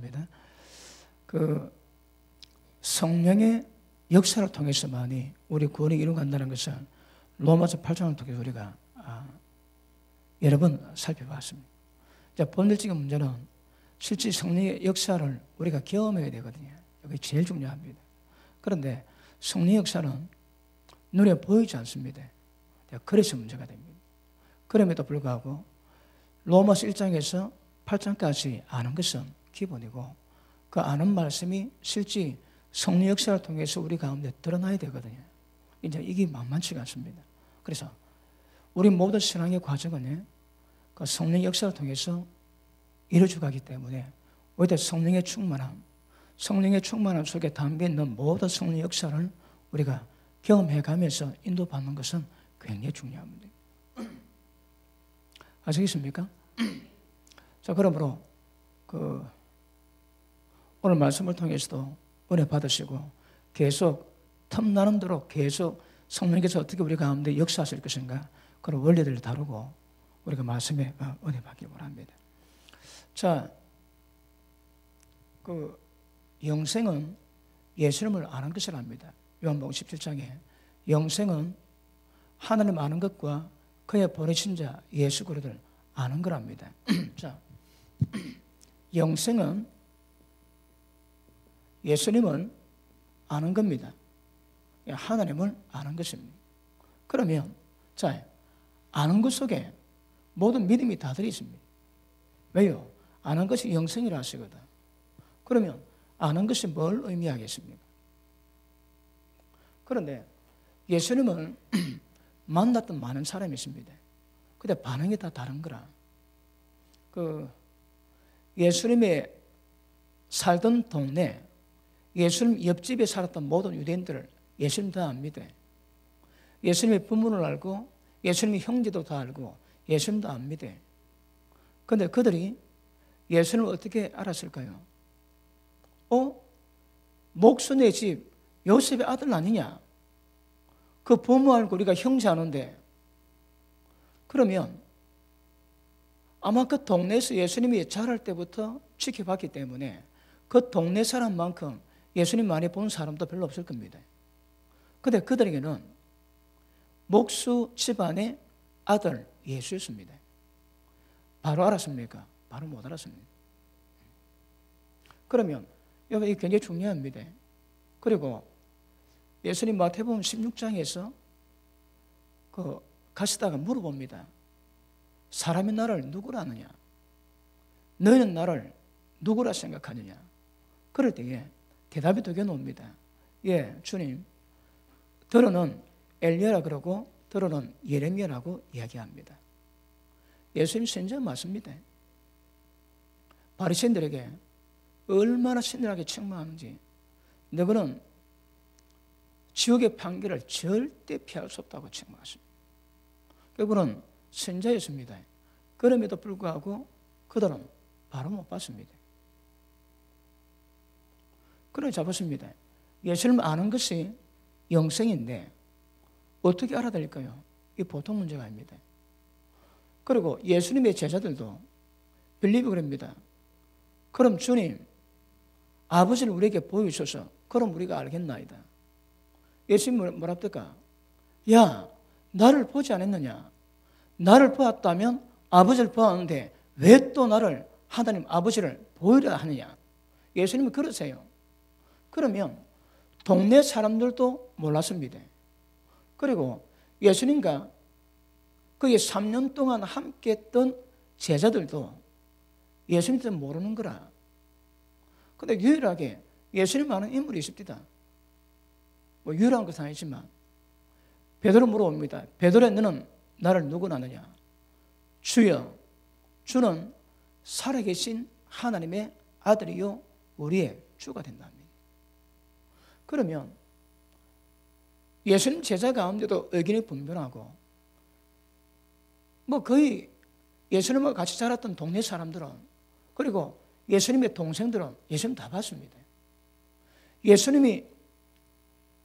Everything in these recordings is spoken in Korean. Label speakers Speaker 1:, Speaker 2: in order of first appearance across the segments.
Speaker 1: 감사합니다. 그 성령의 역사를 통해서만이 우리 구원이 이루어간다는 것을 로마서 8장을 통해서 우리가 여러 번 살펴봤습니다. 자, 본질적인 문제는 실제 성령의 역사를 우리가 경험해야 되거든요. 이게 제일 중요합니다. 그런데 성령의 역사는 눈에 보이지 않습니다. 그래서 문제가 됩니다. 그럼에도 불구하고 로마서 1장에서 8장까지 아는 것은 기본이고 그 아는 말씀이 실제 성령 역사를 통해서 우리 가운데 드러나야 되거든요. 이제 이게 만만치가 않습니다. 그래서 우리 모든 신앙의 과정은 그 성령 역사를 통해서 이루어져 가기 때문에 오히려 성령의 충만함 속에 담겨있는 모든 성령 역사를 우리가 경험해 가면서 인도받는 것은 굉장히 중요합니다. 아시겠습니까? 자, 그러므로 오늘 말씀을 통해서도 은혜 받으시고 계속 틈나는 대로 계속 성령께서 어떻게 우리 가운데 역사하실 것인가 그런 원리들을 다루고 우리가 말씀에 은혜 받기를 원합니다. 자, 영생은 예수님을 아는 것을 압니다. 요한복음 17장에 영생은 하나님 아는 것과 그의 보내신 자 예수 그리스도를 아는 거랍니다. 자, 영생은 예수님을 아는 겁니다. 하나님을 아는 것입니다. 그러면 자, 아는 것 속에 모든 믿음이 다 들어있습니다. 왜요? 아는 것이 영생이라 하시거든. 그러면 아는 것이 뭘 의미하겠습니까? 그런데 예수님을 만났던 많은 사람이 있습니다. 근데 반응이 다 다른 거라. 예수님의 살던 동네, 예수님 옆집에 살았던 모든 유대인들을 예수님 다 압니다. 예수님의 부모를 알고 예수님의 형제도 다 알고 예수님도 압니다. 그런데 그들이 예수님을 어떻게 알았을까요? 목순의 집 요셉의 아들 아니냐? 그 부모 알고 우리가 형제 아는데 그러면 아마 그 동네에서 예수님이 자랄 때부터 지켜봤기 때문에 그 동네 사람만큼 예수님 많이 본 사람도 별로 없을 겁니다. 그런데 그들에게는 목수 집안의 아들 예수였습니다. 바로 알았습니까? 바로 못 알았습니다. 그러면 여러분 이게 굉장히 중요합니다. 그리고 예수님 마태복음 16장에서 가시다가 물어봅니다. 사람이 나를 누구라 하느냐? 너희는 나를 누구라 생각하느냐? 그럴 때에 대답이 두 개 나옵니다. 예, 주님, 더러는 엘리야라 그러고 더러는 예레미야라고 이야기합니다. 예수님 선지자 맞습니다. 바리새인들에게 얼마나 신랄하게 책망하는지 너희는 지옥의 판결을 절대 피할 수 없다고 책망하십니다. 그분은 선지자였습니다. 그럼에도 불구하고 그들은 바로 못 봤습니다. 그래 잡았습니다. 예수님을 아는 것이 영생인데 어떻게 알아들릴까요? 이 보통 문제가 아닙니다. 그리고 예수님의 제자들도 빌립이 그럽니다. 그럼 주님, 아버지를 우리에게 보여주셔서 그럼 우리가 알겠나이다. 예수님이 뭐랍니까? 야, 나를 보지 않았느냐? 나를 보았다면 아버지를 보았는데 왜 또 나를 하나님 아버지를 보이려 하느냐? 예수님이 그러세요. 그러면 동네 사람들도 몰랐습니다. 그리고 예수님과 그의 3년 동안 함께 했던 제자들도 예수님한테 모르는 거라. 그런데 유일하게 예수님 아는 인물이 있습니다. 뭐 유일한 것은 아니지만 베드로 물어봅니다. 베드로야, 너는 나를 누구라 하느냐? 주여, 주는 살아계신 하나님의 아들이요 우리의 주가 된답니다. 그러면 예수님 제자 가운데도 의견이 분분하고 뭐 거의 예수님과 같이 자랐던 동네 사람들은 그리고 예수님의 동생들은 예수님 다 봤습니다. 예수님이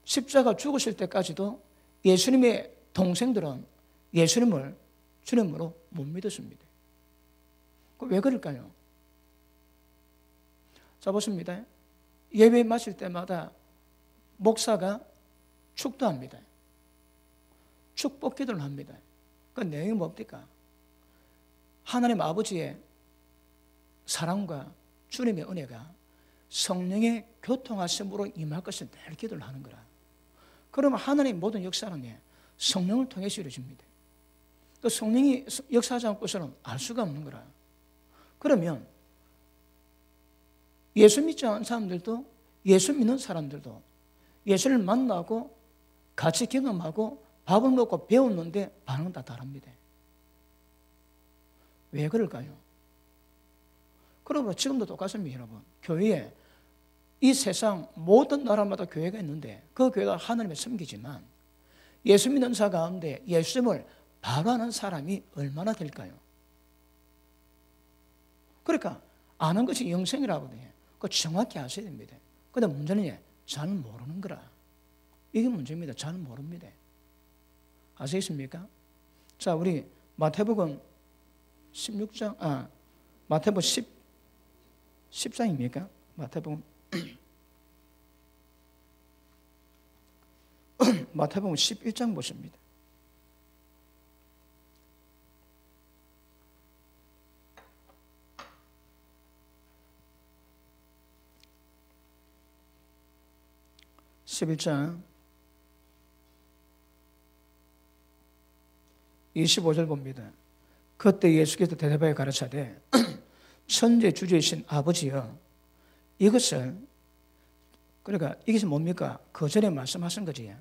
Speaker 1: 십자가 죽으실 때까지도 예수님의 동생들은 예수님을 주님으로 못 믿었습니다. 왜 그럴까요? 자, 보십니다. 예배 마칠 때마다 목사가 축도합니다. 축복 기도를 합니다. 그 내용이 뭡니까? 하나님 아버지의 사랑과 주님의 은혜가 성령의 교통하심으로 임할 것을 늘 기도를 하는 거라. 그러면 하나님의 모든 역사는 성령을 통해서 이루어집니다. 또 성령이 역사하지 않고서는 알 수가 없는 거라. 그러면 예수 믿지 않은 사람들도 예수 믿는 사람들도 예수를 만나고 같이 경험하고 밥을 먹고 배웠는데 반응은 다 다릅니다. 왜 그럴까요? 그러므로 지금도 똑같습니다, 여러분. 교회에 이 세상 모든 나라마다 교회가 있는데 그 교회가 하나님을 섬기지만 예수 믿는 자 가운데 예수님을 바로 아는 사람이 얼마나 될까요? 그러니까 아는 것이 영생이라거든요. 그거 정확히 아셔야 됩니다. 그런데 문제는 잘 모르는 거라. 이게 문제입니다. 잘 모릅니다. 아시겠습니까? 자, 우리 마태복음 16장, 마태복음 10장입니까? 마태복음 마태복음 11장 보십니다. (11장) 25절 봅니다. 그때 예수께서 대답하여 가르치되 천재 주제이신 아버지여, 이것을, 그러니까 이것이 뭡니까? 그 전에 말씀하신 거지.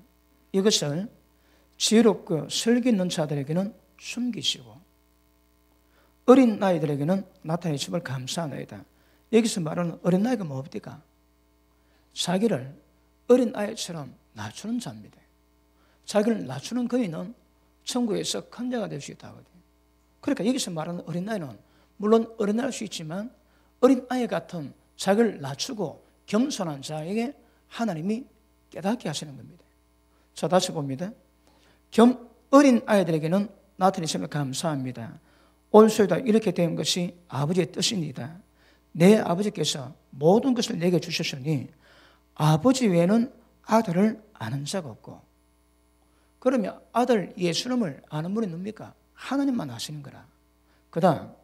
Speaker 1: 이것을 지혜롭고 설기 있는 자들에게는 숨기시고 어린 아이들에게는 나타내심을 감사하나이다. 여기서 말하는 어린 아이가 뭡니까? 자기를 어린 아이처럼 낮추는 자입니다. 자기를 낮추는 그이는 천국에서 큰 자가 될 수 있다 하거든요. 그러니까 여기서 말하는 어린아이는 물론 어린아이일 수 있지만 어린아이 같은 자기를 낮추고 겸손한 자에게 하나님이 깨닫게 하시는 겁니다. 자, 다시 봅니다. 어린아이들에게는 나타내심을 감사합니다. 올소이다 이렇게 된 것이 아버지의 뜻입니다. 내 아버지께서 모든 것을 내게 주셨으니 아버지 외에는 아들을 아는 자가 없고, 그러면 아들 예수님을 아는 분이 누굽니까? 하나님만 아시는 거라. 그 다음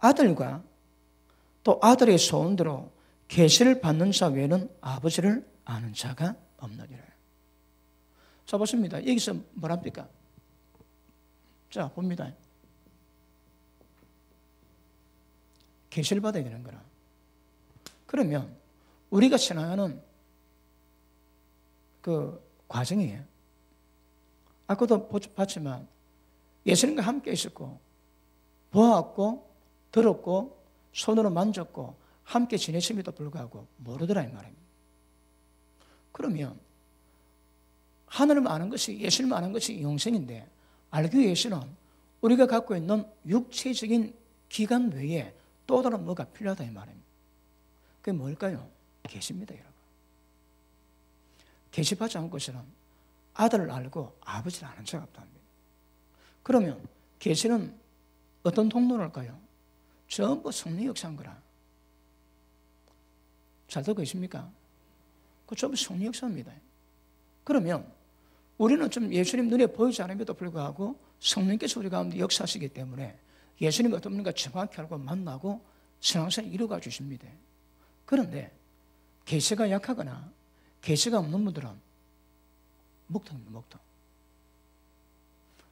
Speaker 1: 아들과 또 아들의 소원대로 계시를 받는 자 외에는 아버지를 아는 자가 없느니라. 자, 보십니다. 여기서 뭐랍니까? 자, 봅니다. 계시를 받아야 되는 거라. 그러면 우리가 지나가는 그 과정이에요. 아까도 봤지만 예수님과 함께 있었고 보았고 들었고 손으로 만졌고 함께 지내심에도 불구하고 모르더라 이 말입니다. 그러면 하나님을 아는 것이, 예수님을 아는 것이 영생인데 알기 위해서는 우리가 갖고 있는 육체적인 기관 외에 또 다른 뭐가 필요하다 이 말입니다. 그게 뭘까요? 계시입니다, 여러분. 계시받지 않고서는 아들을 알고 아버지를 아는 자가 없답니다. 그러면 계시는 어떤 통로일까요? 전부 성령 역사인 거라. 잘 듣고 계십니까? 그 전부 성령 역사입니다. 그러면 우리는 좀 예수님 눈에 보이지 않음에도 불구하고 성령께서 우리 가운데 역사하시기 때문에 예수님이 어떤 분인가 정확히 알고 만나고 신앙생활을 이루어가 주십니다. 그런데 계시가 약하거나 계시가 없는 분들은 목통입니다, 목통.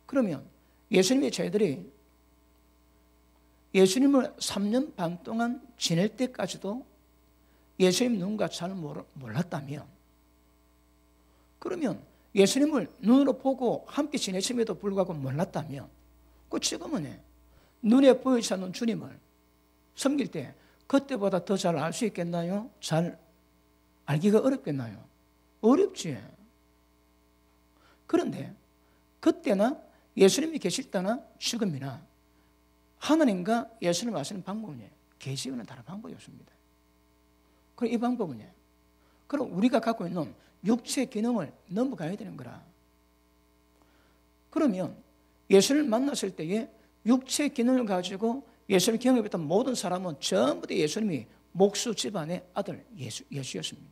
Speaker 1: 그러면 예수님의 저희들이 예수님을 3년 반 동안 지낼 때까지도 예수님 누군가 잘 몰랐다면, 그러면 예수님을 눈으로 보고 함께 지내심에도 불구하고 몰랐다면, 그 지금은 눈에 보이지 않는 주님을 섬길 때 그때보다 더 잘 알 수 있겠나요? 잘 알기가 어렵겠나요? 어렵지. 그런데 그때나 예수님이 계실 때나 지금이나 하나님과 예수님을 아시는 방법은 계시와는 다른 방법이 없습니다. 그럼 이 방법은 그럼 우리가 갖고 있는 육체 기능을 넘어가야 되는 거라. 그러면 예수를 만났을 때에 육체 기능을 가지고 예수님 경험했던 모든 사람은 전부 다 예수님이 목수 집안의 아들 예수였습니다.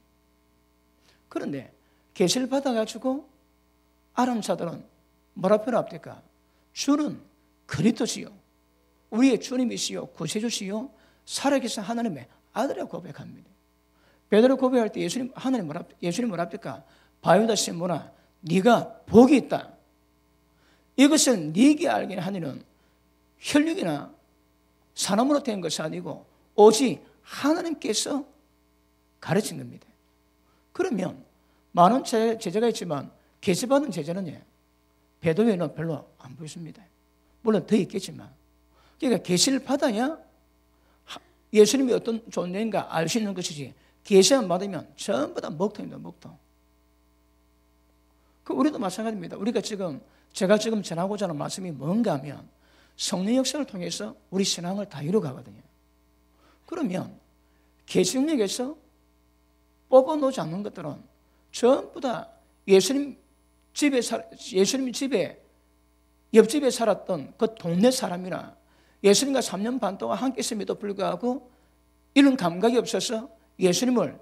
Speaker 1: 그런데 계시를 받아가지고 아람 자들은 뭐라 표현합니까? 주는 그리스도시요, 우리의 주님이시요 구세주시요 살아계신 하나님의 아들이라고 고백합니다. 베드로 고백할 때 예수님 뭐라 합니까? 바요다 시몬아, 네가 복이 있다. 이것을 네게 알게 하니는 혈육이나 사람으로 된 것이 아니고 오직 하나님께서 가르친 겁니다. 그러면 많은 제자가 있지만 계시받은 제자는 베드로에는 별로 안 보였습니다. 물론 더 있겠지만, 그러니까 계시를 받아야 예수님이 어떤 존재인가 알 수 있는 것이지, 계시만 받으면 전부 다 먹통입니다. 먹통. 우리도 마찬가지입니다. 제가 지금 전하고자 하는 말씀이 뭔가 하면 성령 역사를 통해서 우리 신앙을 다 이루어가거든요. 그러면 계시능력에서 뽑아놓지 않는 것들은 전부 다 예수님 집에 옆집에 살았던 그 동네 사람이나 예수님과 3년 반 동안 함께 있음에도 불구하고 이런 감각이 없어서 예수님을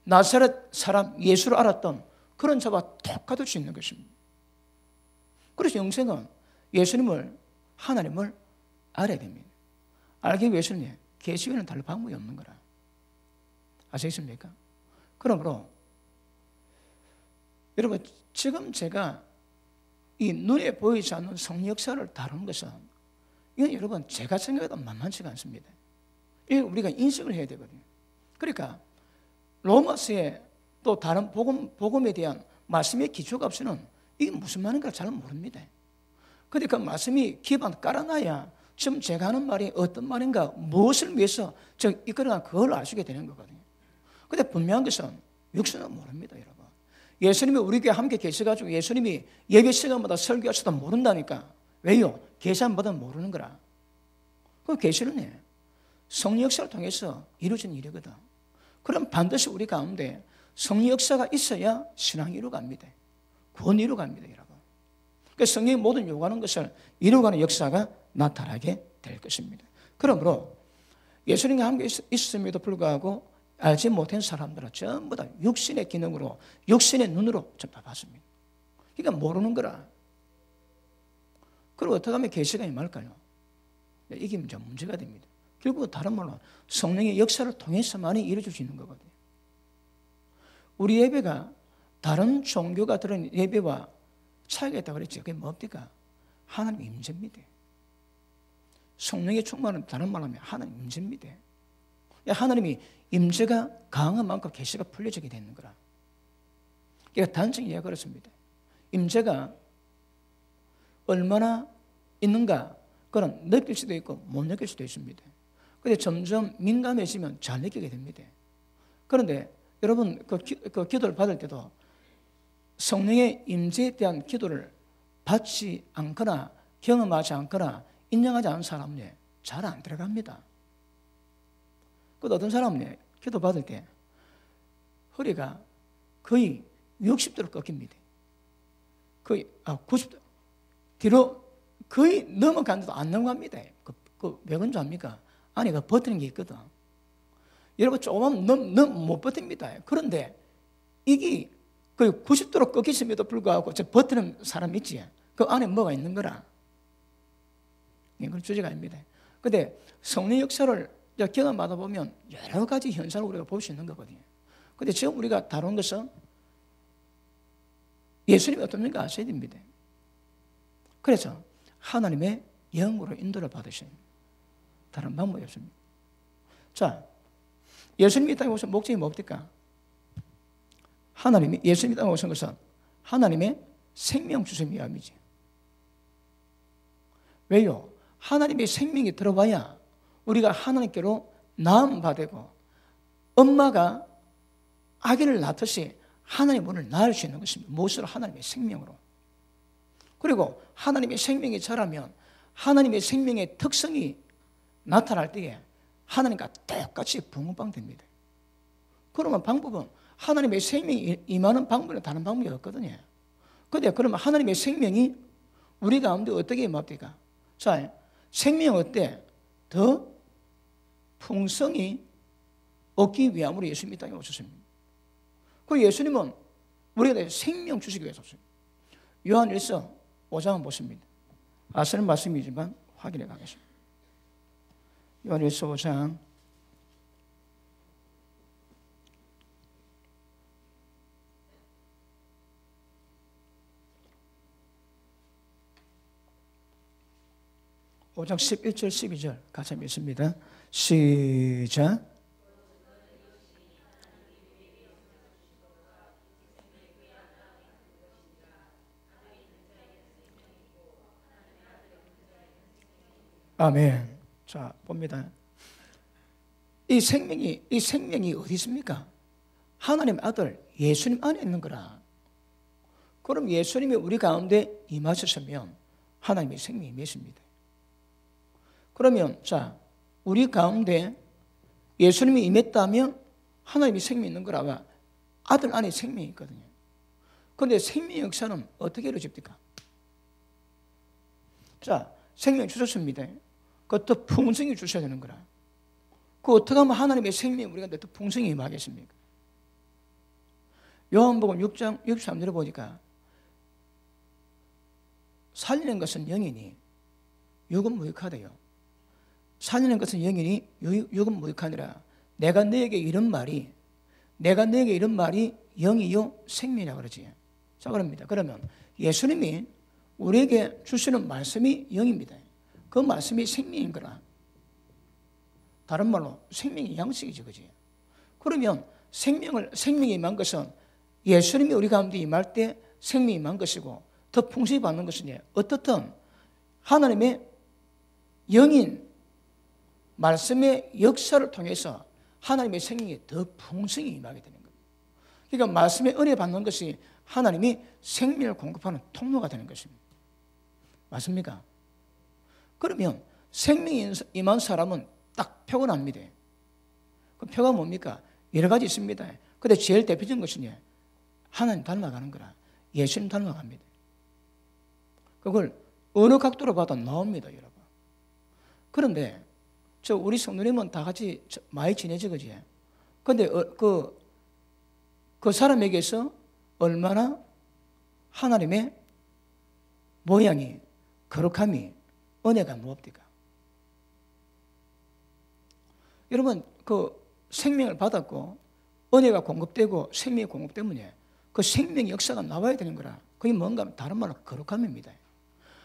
Speaker 1: 나사렛 사람 예수로 알았던 그런 저와 똑같을 수 있는 것입니다. 그래서 영생은 하나님을 알아야 됩니다. 알기 위해서는 계시 외에는 다른 방법이 없는 거라. 아시겠습니까? 그러므로 여러분, 지금 제가 이 눈에 보이지 않는 성령 역사를 다루는 것은, 이건 여러분 제가 생각해도 만만치가 않습니다. 이걸 우리가 인식을 해야 되거든요. 그러니까 로마서에 또 다른 복음에 대한 말씀의 기초가 없이는 이게 무슨 말인가 잘 모릅니다. 그런데 그 말씀이 기반 깔아놔야 지금 제가 하는 말이 어떤 말인가, 무엇을 위해서 이끌어간 그걸 아시게 되는 거거든요. 그런데 분명한 것은 육신은 모릅니다, 여러분. 예수님이 우리 교회 함께 계셔가지고 예수님이 예배 시간마다 설교하셔도 모른다니까. 왜요? 계시 안 받으면 모르는 거라. 그 계시는 성령 역사를 통해서 이루어진 일이거든. 그럼 반드시 우리 가운데 성령 역사가 있어야 신앙이 이루어갑니다. 구원이 이루어갑니다, 여러분. 그러니까 성령이 모든 요구하는 것을 이루어가는 역사가 나타나게 될 것입니다. 그러므로 예수님과 함께 있음에도 불구하고 알지 못한 사람들은 전부 다 육신의 기능으로, 육신의 눈으로 전부 봤습니다. 그러니까 모르는 거라. 그리고 어떻게 하면 계시가 임할까요? 이게 문제가 됩니다. 결국 다른 말로 성령의 역사를 통해서만이 이루어질 수 있는 거거든요. 우리 예배가 다른 종교가 들은 예배와 차이가 있다고 그랬죠. 그게 뭡니까? 하나님 임재입니다. 성령의 충만은 다른 말로 하면 하나님 임재입니다. 하나님이 임재가 강한 만큼 계시가 풀려지게 되는 거라. 그러니까 단순히 이야기가 그렇습니다. 임재가 얼마나 있는가, 그건 느낄 수도 있고 못 느낄 수도 있습니다. 그런데 점점 민감해지면 잘 느끼게 됩니다. 그런데 여러분 그 기도를 받을 때도 성령의 임재에 대한 기도를 받지 않거나 경험하지 않거나 인정하지 않은 사람은 잘 안 들어갑니다. 그 어떤 사람은 기도 받을 때 허리가 거의 60도로 꺾입니다. 거의 90도 뒤로 거의 넘어가는데도 안 넘어갑니다. 왜 그런 줄 압니까? 안에 버티는 게 있거든. 여러분 조금만 못 버팁니다. 그런데 이게 거의 90도로 꺾이심에도 불구하고 저 버티는 사람 있지? 그 안에 뭐가 있는 거라. 이건 주제가 아닙니다. 그런데 성령 역사를 경험하다 보면 여러 가지 현상을 우리가 볼 수 있는 거거든요. 그런데 지금 우리가 다룬 것은 예수님이 어떤 분인가 아셔야 됩니다. 그래서 하나님의 영으로 인도를 받으셔야 됩니다. 다른 방법이 없습니다. 자, 예수님이 이 땅에 오신 목적이 뭡니까? 예수님이 이 땅에 오신 것은 하나님의 생명 주심이 위함이지. 왜요? 하나님의 생명이 들어와야 우리가 하나님께로 낳음 받고 엄마가 아기를 낳듯이 하나님의 문을 낳을 수 있는 것입니다. 무엇으로? 하나님의 생명으로. 그리고 하나님의 생명이 자라면 하나님의 생명의 특성이 나타날 때에 하나님과 똑같이 붕어빵됩니다. 그러면 방법은 하나님의 생명이 임하는 방법은 다른 방법이 없거든요. 그런데 그러면 하나님의 생명이 우리 가운데 어떻게 임합니까? 자, 생명 어때? 더 풍성히 얻기 위함으로 예수님이 땅에 오셨습니다. 그 예수님은 우리에게 생명 주시기 위해서 오셨습니다. 요한일서 5장 보십니다. 아시는 말씀이지만 확인해 가겠습니다. 요한일서 5장 5장 11절 12절 같이 읽습니다. 시작. 아멘. 자, 봅니다. 이 생명이 어디 있습니까? 하나님 아들 예수님 안에 있는 거라. 그럼 예수님이 우리 가운데 임하셨으면 하나님의 생명이 몇입니다. 그러면 자, 우리 가운데 예수님이 임했다면 하나님이 생명이 있는 거라. 아들 안에 생명이 있거든요. 그런데 생명의 역사는 어떻게 이루어집니까? 자, 생명 주셨습니다. 그것도 풍성히 주셔야 되는 거라. 그 어떻게 하면 하나님의 생명이 우리가 더 풍성히 임하겠습니까? 요한복음 6장 63절에 보니까 살리는 것은 영이니 육은 무익하대요. 살리는 것은 영이니 육은 무익하니라. 내가 너에게 이런 말이 영이요 생명이라고 그러지. 자, 그럽니다. 그러면 예수님이 우리에게 주시는 말씀이 영입니다. 그 말씀이 생명인 거라. 다른 말로 생명의 양식이지, 그지? 그러면 생명이 임한 것은 예수님이 우리 가운데 임할 때 생명이 임한 것이고 더 풍성히 받는 것은 어떻든 하나님의 영인 말씀의 역사를 통해서 하나님의 생명이 더 풍성히 임하게 되는 겁니다. 그러니까 말씀의 은혜 받는 것이 하나님이 생명을 공급하는 통로가 되는 것입니다. 맞습니까? 그러면 생명이 임한 사람은 딱 표가 납니다. 그 표가 뭡니까? 여러 가지 있습니다. 근데 제일 대표적인 것이 하나님 닮아가는 거라. 예수님 닮아갑니다. 그걸 어느 각도로 봐도 나옵니다, 여러분. 그런데 우리 성도님은 다 같이 많이 지내지, 그지? 근데 그 사람에게서 얼마나 하나님의 모양이, 거룩함이, 은혜가 무엇입니까? 여러분, 그 생명을 받았고 은혜가 공급되고 생명이 공급되면 그 생명의 역사가 나와야 되는 거라. 그게 뭔가 하면 다른 말로 거룩함입니다.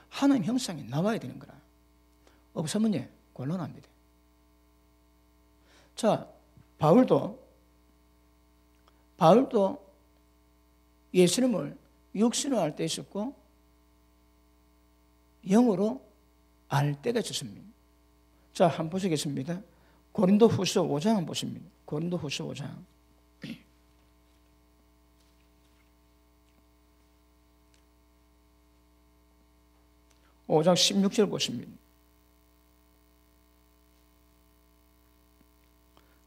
Speaker 1: 하나님 형상이 나와야 되는 거라. 없으면 곤란합니다. 자, 바울도 예수님을 육신으로 알 때 있었고 영으로 알 때가 있었습니다. 자, 한번 보시겠습니다. 고린도후서 5장 한번 보십니다. 고린도후서 5장 5장 16절 보십니다.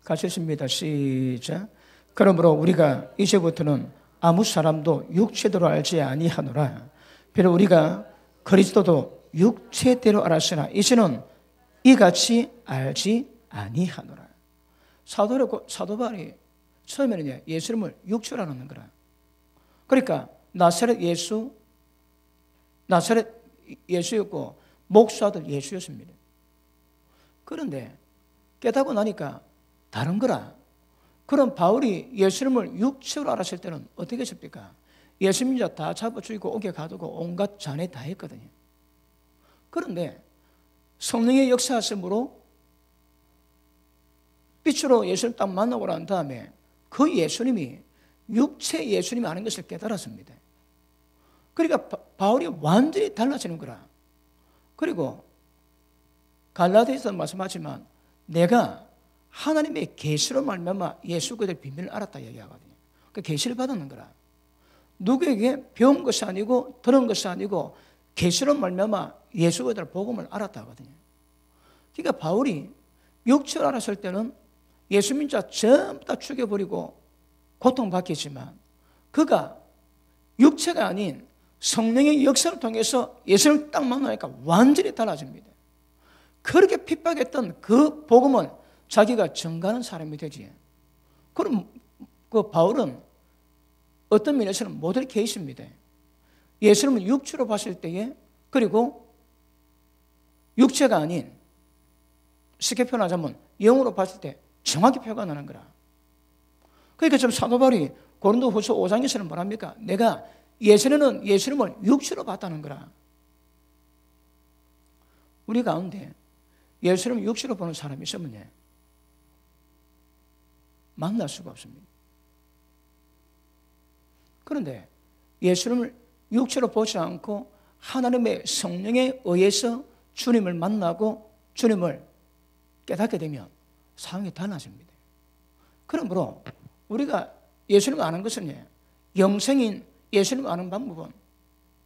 Speaker 1: 같이 읽습니다. 시작. 그러므로 우리가 이제부터는 아무 사람도 육체대로 알지 아니하노라. 비록 우리가 그리스도도 육체대로 알았으나 이제는 이같이 알지 아니하노라. 사도 바울이 처음에는 예수님을 육체로 알았는 거라. 그러니까 나사렛 예수였고 목사도 예수였습니다. 그런데 깨닫고 나니까 다른 거라. 그럼 바울이 예수님을 육체로 알았을 때는 어떻게 했습니까? 예수님 다 잡아 죽이고 옥에 가두고 온갖 잔해 다 했거든요. 그런데 성령의 역사하심으로 빛으로 예수를 딱 만나고 난 다음에 그 예수님이 육체 예수님이 아닌 것을 깨달았습니다. 그러니까 바울이 완전히 달라지는 거라. 그리고 갈라디아서 말씀하지만 내가 하나님의 계시로 말미암아 예수 그리스도의 비밀을 알았다 얘기하거든요. 그 계시를 받는 거라. 누구에게 배운 것이 아니고 들은 것이 아니고 계시로 말미암아 예수 그리스도의 복음을 알았다 하거든요. 그러니까 바울이 육체를 알았을 때는 예수 믿자 전부 다 죽여버리고 고통받겠지만 그가 육체가 아닌 성령의 역사를 통해서 예수를 딱 만나니까 완전히 달라집니다. 그렇게 핍박했던 그 복음을 자기가 전가하는 사람이 되지. 그럼 그 바울은 어떤 면에서는 모델 케이스입니다. 예수님을 육체로 봤을 때에, 그리고 육체가 아닌, 쉽게 표현하자면 영으로 봤을 때 정확히 표가 나는 거라. 그러니까 지금 사도 바울이 고린도후서 5장에서는 뭐랍니까? 내가 예전에는 예수님을 육체로 봤다는 거라. 우리 가운데 예수님을 육체로 보는 사람이 있으면 만날 수가 없습니다. 그런데 예수님을 육체로 보지 않고 하나님의 성령에 의해서 주님을 만나고 주님을 깨닫게 되면 상황이 달라집니다. 그러므로 우리가 예수님을 아는 것은 영생인 예수님을 아는 방법은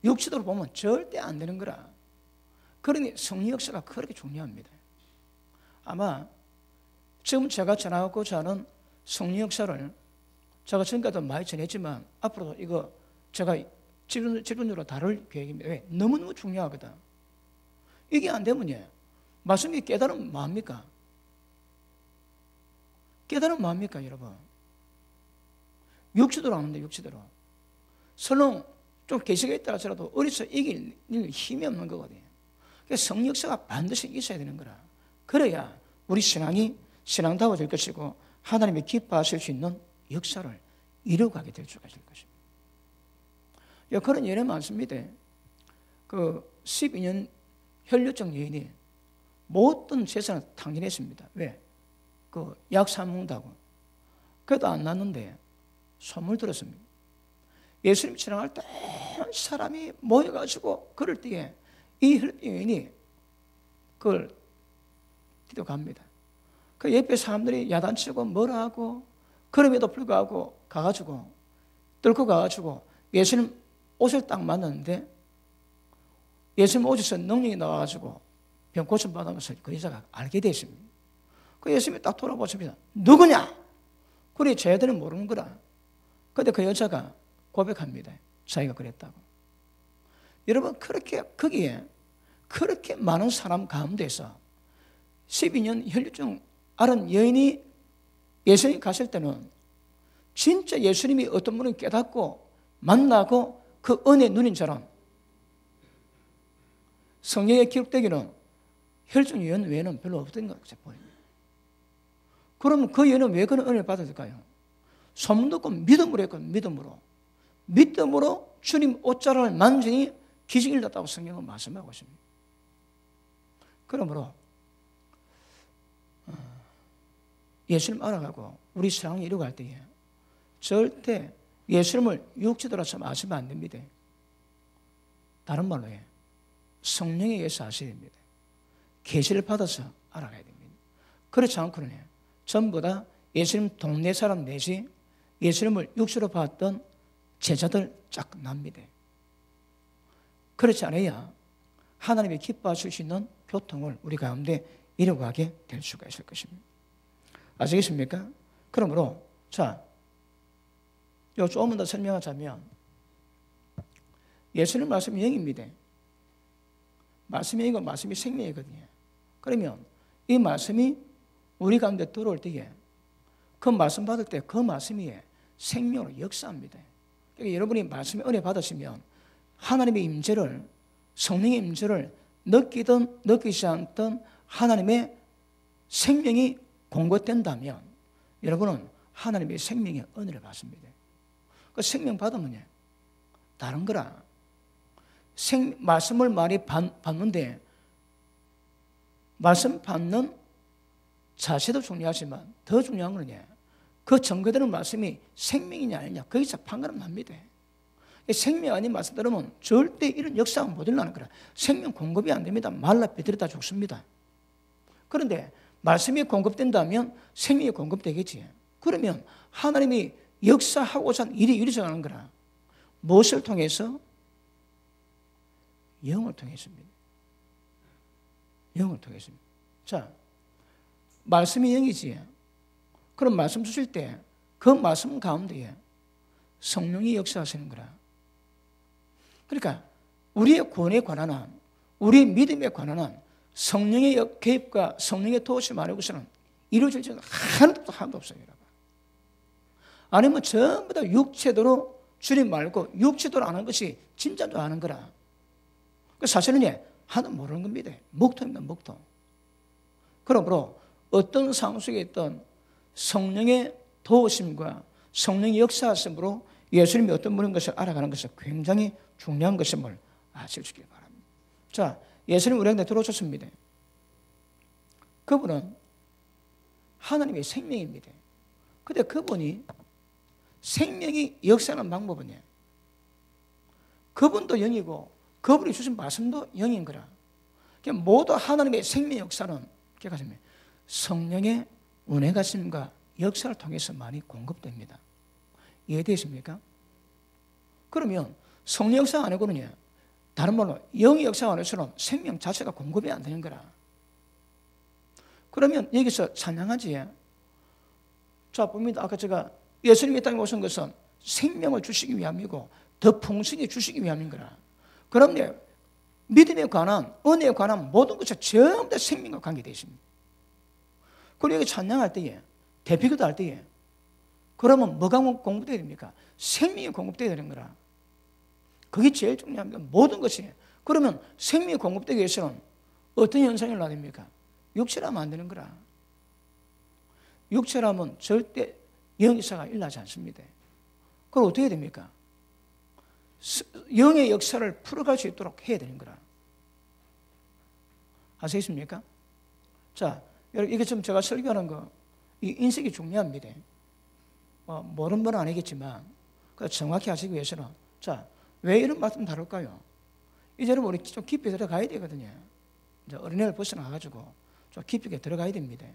Speaker 1: 육체적으로 보면 절대 안 되는 거라. 그러니 성령 역사가 그렇게 중요합니다. 아마 지금 제가 전하고자 하는 성령 역사를 제가 지금까지도 많이 전했지만 앞으로도 이거 제가 집중적으로 다룰 계획입니다. 왜? 너무너무 중요하거든. 이게 안 되면 말씀이 깨달으면 뭐합니까? 깨달으면 뭐합니까, 여러분? 육체대로 아는데, 육체대로. 설령 좀 계시가 있다 하더라도 어디서 이길 힘이 없는 거거든요. 그래서 성령 역사가 반드시 있어야 되는 거라. 그래야 우리 신앙이 신앙다워질 것이고 하나님이 기뻐하실 수 있는 역사를 이루어가게 될 수가 있을 것입니다. 그런 예례 많습니다. 그 12년 혈류증 여인이 모든 재산을 탕진했습니다. 왜? 그 약 사먹는다고. 그래도 안 났는데 소문을 들었습니다. 예수님 지나갈 때 사람이 모여가지고 그럴 때에 이 혈류증 여인이 그걸 뒤도갑니다. 그 옆에 사람들이 야단치고 뭐라 하고 그럼에도 불구하고 가가지고 뚫고 가가지고 예수님 옷을 딱 만났는데 예수님 옷에서 능력이 나와가지고 병 고침 받으면서 그 여자가 알게 됐습니다. 그 예수님이 딱 돌아보십니다. 누구냐? 그래 저희들은 모르는 거라. 그런데 그 여자가 고백합니다. 자기가 그랬다고. 여러분 그렇게 거기에 그렇게 많은 사람 가운데서 12년 혈류증 앓은 여인이 예수님 갔을 때는 진짜 예수님이 어떤 분을 깨닫고 만나고 그 은혜 누린처럼 성경에 기록되기는 혈증 여인 외에는 별로 없던 것 같아요. 보입니다. 그러면 그 여인은 왜 그런 은혜를 받았을까요? 소문 듣고 믿음으로 했거든요. 믿음으로 주님 옷자락을 만지니 기적이 일어났다고 성경은 말씀하고 있습니다. 그러므로 예수님 알아가고 우리 신앙을 이루어갈 때에 절대 예수님을 육체들어서 아시면 안 됩니다. 다른 말로 성령에 의해서 아셔야 됩니다. 계시를 받아서 알아가야 됩니다. 그렇지 않고는 전부 다 예수님 동네 사람 내지 예수님을 육체로 봤던 제자들 쫙 납니다. 그렇지 않아야 하나님이 기뻐하실 수 있는 교통을 우리 가운데 이루어가게 될 수가 있을 것입니다. 아시겠습니까? 그러므로 자, 요 조금 더 설명하자면 예수님 말씀이 영입니다. 말씀이 영이고 말씀이 생명이거든요. 그러면 이 말씀이 우리 가운데 들어올 때에 그 말씀 받을 때 그 말씀이 생명으로 역사합니다. 그러니까 여러분이 말씀의 은혜 받으시면 하나님의 임재를 성령의 임재를 느끼든 느끼지 않든 하나님의 생명이 공급된다면 여러분은 하나님의 생명의 은혜를 받습니다. 그 생명 받으면 다른 거라. 말씀을 많이 받는데 말씀 받는 자세도 중요하지만 더 중요한 거는 그 전거되는 말씀이 생명이냐 아니냐 거기서 판가름 납니다. 생명 아닌 말씀 들으면 절대 이런 역사가 못 일어나는 거라. 생명 공급이 안 됩니다. 말라 비틀다 죽습니다. 그런데 말씀이 공급된다면 생명이 공급되겠지. 그러면 하나님이 역사하고자 하는 일이 이루어지는 거라. 무엇을 통해서? 영을 통해서입니다. 영을 통해서입니다. 자, 말씀이 영이지. 그럼 말씀 주실 때 그 말씀 가운데에 성령이 역사하시는 거라. 그러니까 우리의 구원에 관한 한, 우리의 믿음에 관한 한 성령의 개입과 성령의 도우심 아니고서는 이루어질 줄은 하나도 없어요. 여러분. 아니면 전부 다 육체대로 주님 말고 육체대로 아는 것이 진짜로 아는 거라. 사실은 하나도 모르는 겁니다. 목토입니다. 목토. 그러므로 어떤 상황 속에 있던 성령의 도우심과 성령의 역사하심으로 예수님이 어떤 분인 것을 알아가는 것은 굉장히 중요한 것임을 아시길 바랍니다. 자, 예수님 우리한테 들어오셨습니다. 그분은 하나님의 생명입니다. 근데 그분이 생명이 역사하는 방법은요, 그분도 영이고 그분이 주신 말씀도 영인 거라. 모두 하나님의 생명 역사는 성령의 운행하심과 역사를 통해서 많이 공급됩니다. 이해되십니까? 그러면 성령 역사 안에서는요, 다른 말로 영의 역사 안에서는 생명 자체가 공급이 안 되는 거라. 그러면 여기서 찬양하지. 자, 봅니다. 아까 제가 예수님이 이 땅에 오신 것은 생명을 주시기 위함이고 더 풍성히 주시기 위함인 거라. 그럼 믿음에 관한, 은혜에 관한 모든 것이 전부 다 생명과 관계되어 있습니다. 그리고 여기 찬양할 때에, 대피기도 할 때에, 그러면 뭐가 공급되어야 됩니까? 생명이 공급되어야 되는 거라. 그게 제일 중요합니다. 모든 것이. 그러면 생명이 공급되기 위해서는 어떤 현상이 일어나야 됩니까? 육체라면 안 되는 거라. 육체라면 절대 영의사가 일어나지 않습니다. 그럼 어떻게 해야 됩니까? 영의 역사를 풀어갈 수 있도록 해야 되는 거라. 아시겠습니까? 자, 여러분, 이게 좀 제가 설교하는 거, 이 인식이 중요합니다. 모르는 건 아니겠지만, 정확히 하시기 위해서는, 자, 왜 이런 말씀 다룰까요? 이제는 우리 좀 깊이 들어가야 되거든요. 이제 어린애를 벗어나가지고 좀 깊이 들어가야 됩니다.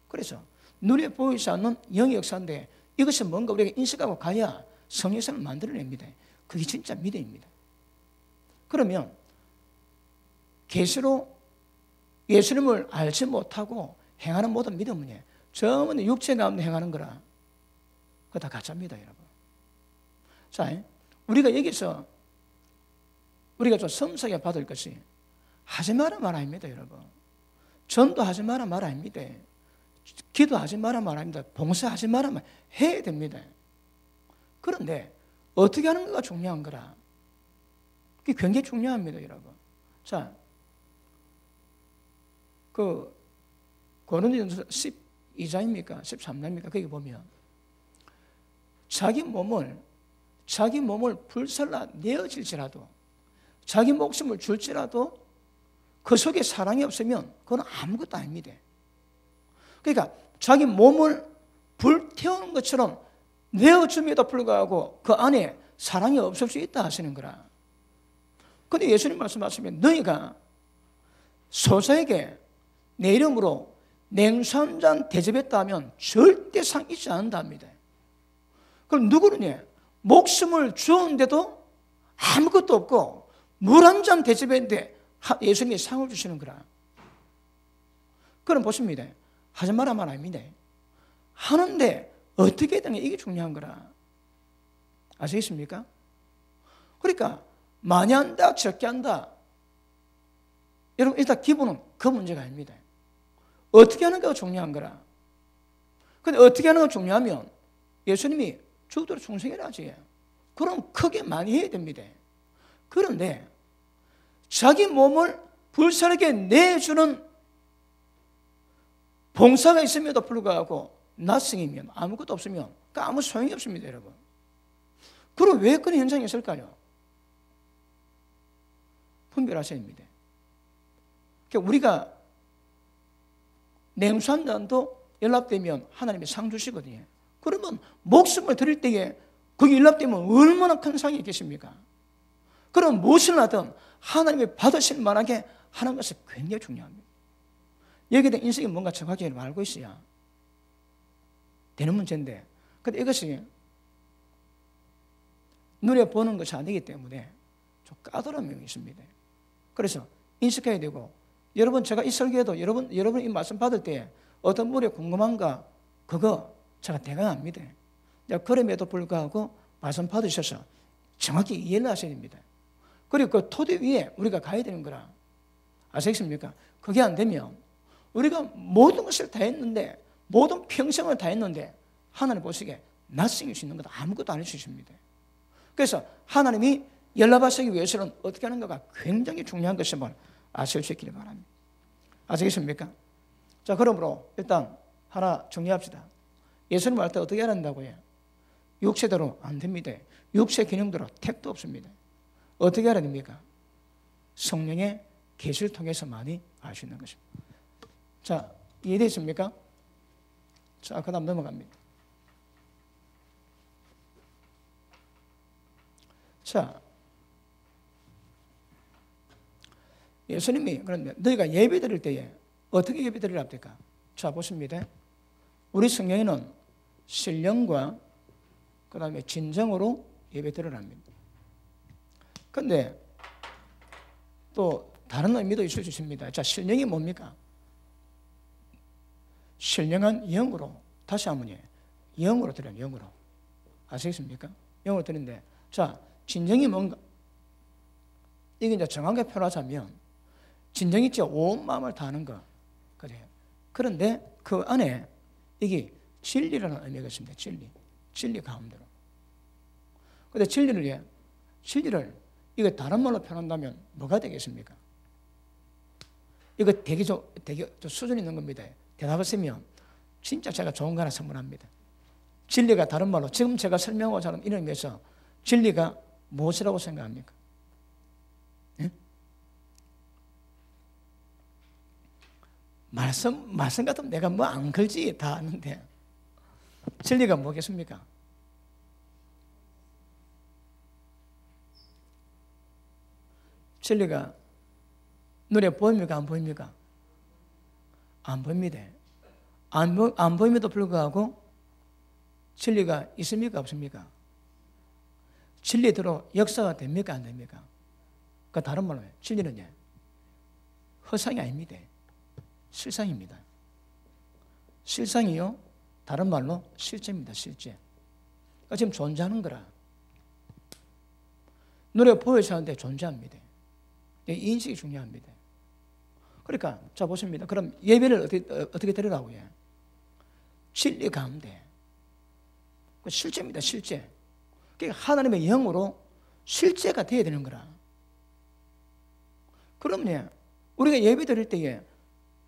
Speaker 1: 그래서 눈에 보이지 않는 영의 역사인데 이것이 뭔가 우리가 인식하고 가야 성령을 만들어냅니다. 그게 진짜 믿음입니다. 그러면 계시로 예수님을 알지 못하고 행하는 모든 믿음은 전부 육체 가운데 행하는 거라. 그거 다 가짜입니다, 여러분. 자, 우리가 여기서 우리가 좀 섬세하게 받을 것이 하지 마라 말 아닙니다, 여러분. 전도하지 마라 말 아닙니다. 기도하지 마라 말 아닙니다. 봉사하지 마라 말 해야 됩니다. 그런데 어떻게 하는 거가 중요한 거라. 그게 굉장히 중요합니다, 여러분. 자, 고린도전서 12장입니까? 13장입니까? 거기 보면 자기 몸을 불살라 내어질지라도 자기 목숨을 줄지라도 그 속에 사랑이 없으면 그건 아무것도 아닙니다. 그러니까 자기 몸을 불태우는 것처럼 내어줌에도 불구하고 그 안에 사랑이 없을 수 있다 하시는 거라. 그런데 예수님 말씀하시면 너희가 소사에게 내 이름으로 냉수 한 잔 대접했다 하면 절대 상 있지 않는답니다. 그럼 누구느냐? 목숨을 주었는데도 아무것도 없고 물 한 잔 대접했는데 예수님이 상을 주시는 거라. 그럼 보십니다. 하지 마라 말 아닙니다. 하는데 어떻게 되냐 이게 중요한 거라. 아시겠습니까? 그러니까 많이 한다 적게 한다. 여러분 일단 기본은 그 문제가 아닙니다. 어떻게 하는가가 중요한 거라. 근데 어떻게 하는 가 중요하면 예수님이 죽도록 충성해라 하지. 그럼 크게 많이 해야 됩니다. 그런데 자기 몸을 불살게 내주는 봉사가 있음에도 불구하고 낯성이면 아무것도 없으면 아무 소용이 없습니다, 여러분. 그럼 왜 그런 현상이 있을까요? 분별하셔야 합니다. 우리가 냉수 한 잔도 연락되면 하나님이 상 주시거든요. 그러면 목숨을 드릴 때에 거기 연락되면 얼마나 큰 상이 있겠습니까? 그럼 무엇을 하든 하나님이 받으실 만하게 하는 것이 굉장히 중요합니다. 여기에 대한 인식이 뭔가 정확히 알고 있어야 되는 문제인데, 근데 이것이 눈에 보는 것이 아니기 때문에 좀 까다로운 면이 있습니다. 그래서 인식해야 되고, 여러분 제가 이 설교에도 여러분 이 말씀 받을 때 어떤 분이 궁금한가 그거 제가 대강 압니다. 그럼에도 불구하고 말씀 받으셔서 정확히 이해를 하셔야 됩니다. 그리고 그 토대 위에 우리가 가야 되는 거라. 아시겠습니까? 그게 안 되면 우리가 모든 것을 다 했는데, 모든 평생을 다 했는데 하나님 보시기에 낯생길 수 있는 것 아무것도 안 할 수 있습니다. 그래서 하나님이 연락하시기 위해서는 어떻게 하는가가 굉장히 중요한 것임을 아실 수 있기를 바랍니다. 아시겠습니까? 자, 그러므로 일단 하나 정리합시다. 예수님 할 때 어떻게 해야 한다고요? 육체대로 안 됩니다. 육체 기능대로 택도 없습니다. 어떻게 해야 됩니까? 성령의 계시를 통해서만이 알 수 있는 것입니다. 자, 이해되십니까? 자, 그 다음 넘어갑니다. 자, 예수님이 그런데 너희가 예배 드릴 때에 어떻게 예배 드리라 합니까? 자, 보십니다. 우리 성경에는 신령과 그 다음에 진정으로 예배 드리랍니다. 그런데 또 다른 의미도 있을 수 있습니다. 자, 신령이 뭡니까? 신령한 영으로, 다시 한번요, 영으로 드려요. 영으로. 아시겠습니까? 영으로 드리는데, 자, 진정이 뭔가? 이게 이제 정확하게 표현하자면 진정이 있죠. 온 마음을 다하는 거. 그래요. 그런데 그 안에 이게 진리라는 의미가 있습니다. 진리 가운데로. 근데 진리를 이거 다른 말로 표현한다면 뭐가 되겠습니까? 이거 되게 수준 있는 겁니다. 대답하시면 진짜 제가 좋은 거 하나 선물합니다. 진리가 다른 말로 지금 제가 설명하고자 하는 이런 의미에서 진리가 무엇이라고 생각합니까? 예? 말씀 같으면 내가 뭐 안 걸지 다 아는데 진리가 뭐겠습니까? 진리가 눈에 보입니까? 안 보입니까? 안 보입니다. 안 보임에도 불구하고 진리가 있습니까? 없습니까? 진리대로 역사가 됩니까? 안 됩니까? 그 다른 말로 진리는 허상이 아닙니다. 실상입니다. 실상이요. 다른 말로 실제입니다. 실제. 그러니까 지금 존재하는 거라. 눈에 보여서 하는데 존재합니다. 이 인식이 중요합니다. 그러니까 자 보십니다. 그럼 예배를 어떻게 드리라고요? 진리 가운데. 실제입니다. 실제. 그러니까 하나님의 영으로 실제가 되어야 되는 거라. 그럼요. 우리가 예배 드릴 때에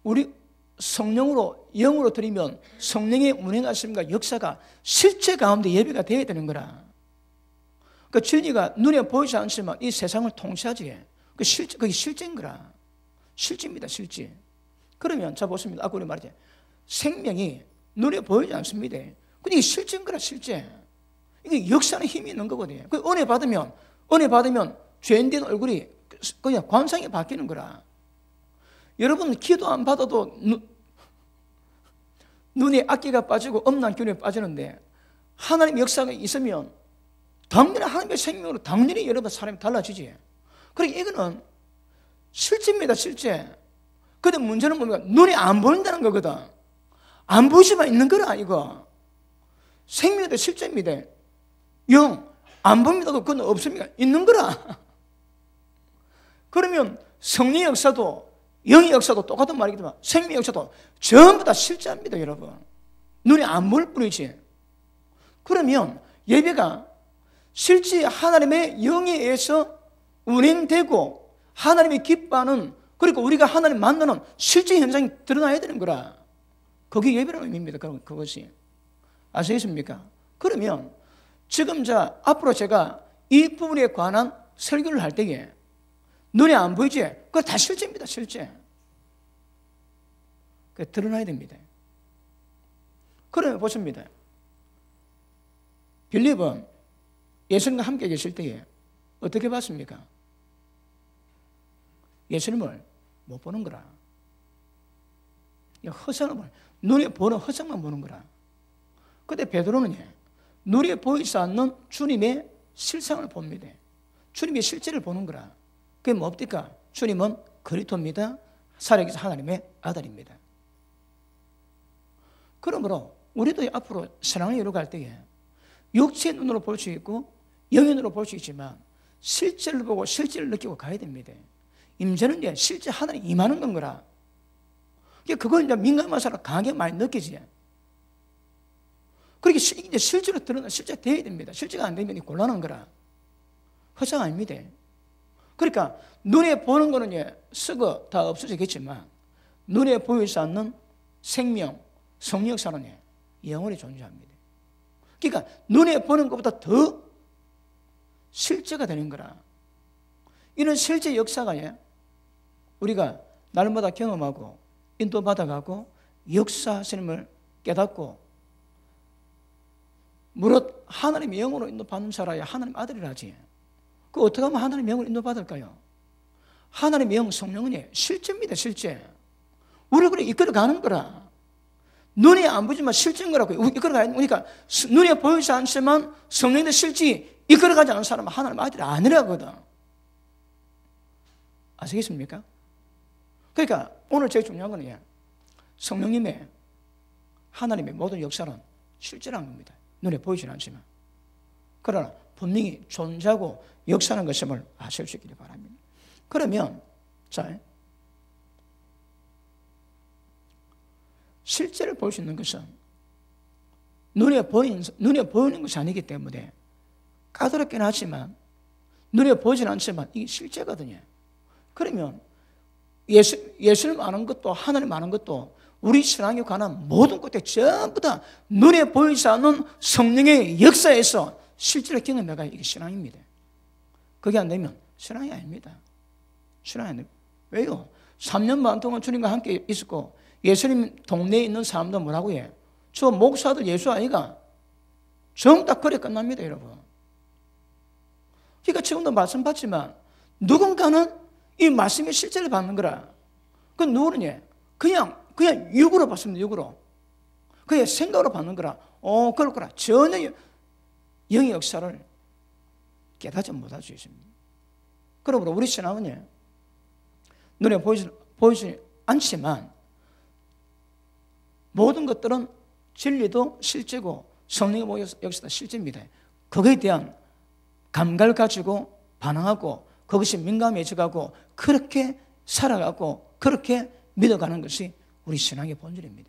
Speaker 1: 우리 성령으로 영으로 드리면 성령의 운행하심과 역사가 실제 가운데 예배가 되어야 되는 거라. 그 진리가 눈에 보이지 않지만 이 세상을 통치하지. 그게 실제인 거라. 실제입니다. 실제. 그러면 자 보십니다. 아까 우리 말했죠. 생명이 눈에 보이지 않습니다. 근데 이게 실제인 거라. 실제. 이게 역사는 힘이 있는 거거든요. 그 은혜 받으면 죄인된 얼굴이 그냥 관상이 바뀌는 거라. 여러분 기도 안 받아도 눈에 악기가 빠지고 음란 균이 빠지는데 하나님의 역사가 있으면 당연히 하나님의 생명으로 당연히 여러분 사람이 달라지지. 그러니까 이거는 실제입니다. 실제. 근데 문제는 뭡니까? 눈에 안 보인다는 거거든. 안 보이지만 있는 거라 이거. 생명도 실제입니다. 영 안 봅니다도 그건 없습니까? 있는 거라. 그러면 성령의 역사도 영의 역사도 똑같은 말이기지만 생명의 역사도 전부 다 실제합니다. 여러분. 눈에 안 보일 뿐이지. 그러면 예배가 실제 하나님의 영에 의해서 운행되고 하나님이 기뻐하는, 그리고 우리가 하나님 만나는 실제 현상이 드러나야 되는 거라. 그게 예배라는 의미입니다. 그것이. 아시겠습니까? 그러면 지금 앞으로 제가 이 부분에 관한 설교를 할 때에 눈에 안 보이지? 그거 다 실제입니다. 실제. 그게 드러나야 됩니다. 그러면 보십니다. 빌립은 예수님과 함께 계실 때에 어떻게 봤습니까? 예수님을 못 보는 거라. 허상을 눈에 보는 허상만 보는 거라. 그런데 베드로는 눈에 보이지 않는 주님의 실상을 봅니다. 주님의 실제를 보는 거라. 그게 뭡니까? 주님은 그리스도입니다. 살아계신 하나님의 아들입니다. 그러므로 우리도 앞으로 신앙을 이루어갈 때에 육체의 눈으로 볼 수 있고 영의 눈으로 볼 수 있지만 실제를 보고 실제를 느끼고 가야 됩니다. 임재는 이제 실제 하나님 임하는 건 거라. 그걸 이제 민감한 사람 강하게 많이 느끼지. 그렇게 이제 실제로 드러나, 실제 되어야 됩니다. 실제가 안 되면 곤란한 거라. 허상 아닙니다. 그러니까 눈에 보는 거는 썩어 다 없어지겠지만 눈에 보이지 않는 생명, 성령 역사는 영원히 존재합니다. 그러니까 눈에 보는 것보다 더 실제가 되는 거라. 이런 실제 역사가 우리가 날마다 경험하고 인도받아가고 역사하심을 깨닫고 무릇 하나님의 영으로 인도받는 자라야 하나님 아들이라지. 그 어떻게 하면 하나님의 영으로 인도받을까요? 하나님의 영 성령은 실제입니다. 실제. 우리를 그래 이끌어가는 거라. 눈에 안 보이지만 실제인 거라고. 이끌어가는 거니까 눈에 보이지 않지만 성령의 실제 이끌어가지 않은 사람은 하나님 아들이 아니라거든. 아시겠습니까? 그러니까 오늘 제일 중요한 거는 성령님의 하나님의 모든 역사는 실제라는 겁니다. 눈에 보이지는 않지만. 그러나 분명히 존재하고 역사하는 것임을 아실 수 있기를 바랍니다. 그러면 자, 실제를 볼 수 있는 것은 눈에 보이는 것이 아니기 때문에 까다롭긴 하지만 눈에 보이지는 않지만 이게 실제거든요. 그러면 예수님 아는 것도 하나님 아는 것도 우리 신앙에 관한 모든 것들 전부 다 눈에 보이지 않는 성령의 역사에서 실제로 경험해가 이게 신앙입니다. 그게 안 되면 신앙이 아닙니다. 신앙이 아닙니다. 왜요? 3년 반 동안 주님과 함께 있었고 예수님 동네에 있는 사람도 뭐라고 해? 저 목사들 예수 아이가? 전부 다 그래 끝납니다, 여러분. 그러니까 지금도 말씀 받지만 누군가는 이 말씀의 실제를 받는 거라. 그 누구는 그냥 육으로 받습니다. 육으로. 그냥 생각으로 받는 거라. 그럴 거라. 전혀 영의 역사를 깨닫지 못할 수 있습니다. 그러므로 우리 신앙은 눈에 보이지 않지만 모든 것들은 진리도 실제고 성령의 역사도 실제입니다. 거기에 대한 감각을 가지고 반응하고 그것이 민감해져가고 그렇게 살아가고 그렇게 믿어가는 것이 우리 신앙의 본질입니다.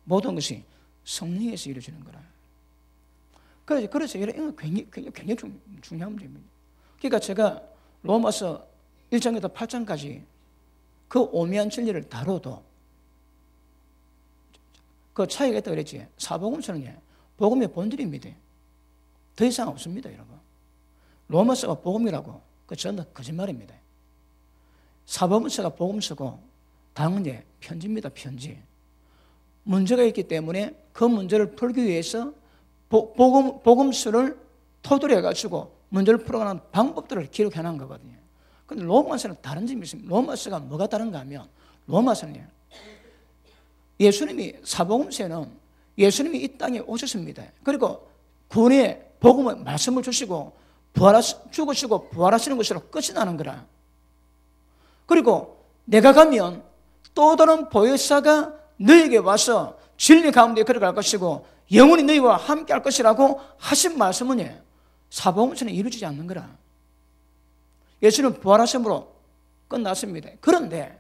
Speaker 1: 모든 것이 성령에서 이루어지는 거라. 그래서 이런 굉장히 중요한 문제입니다. 그러니까 제가 로마서 1장부터 8장까지 그 오묘한 진리를 다뤄도 그 차이가 있다고 그랬지. 사복음서는 복음의 본질입니다. 더 이상 없습니다, 여러분. 로마서가 복음이라고 그 전부 거짓말입니다. 사복음서가 복음서고 당은 편지입니다, 편지. 문제가 있기 때문에 그 문제를 풀기 위해서 복음서를 토대로 해가지고 문제를 풀어가는 방법들을 기록해 놓은 거거든요. 그런데 로마서는 다른 점이 있습니다. 로마서가 뭐가 다른가 하면 로마서는 예수님이 사복음서에는 예수님이 이 땅에 오셨습니다. 그리고 구원의 복음의 말씀을 주시고 죽으시고 부활하시는 것으로 끝이 나는 거라. 그리고 내가 가면 또 다른 보혜사가 너에게 와서 진리 가운데 걸어갈 것이고 영원히 너희와 함께 할 것이라고 하신 말씀은 사복음서는 이루어지지 않는 거라. 예수는 부활하심으로 끝났습니다. 그런데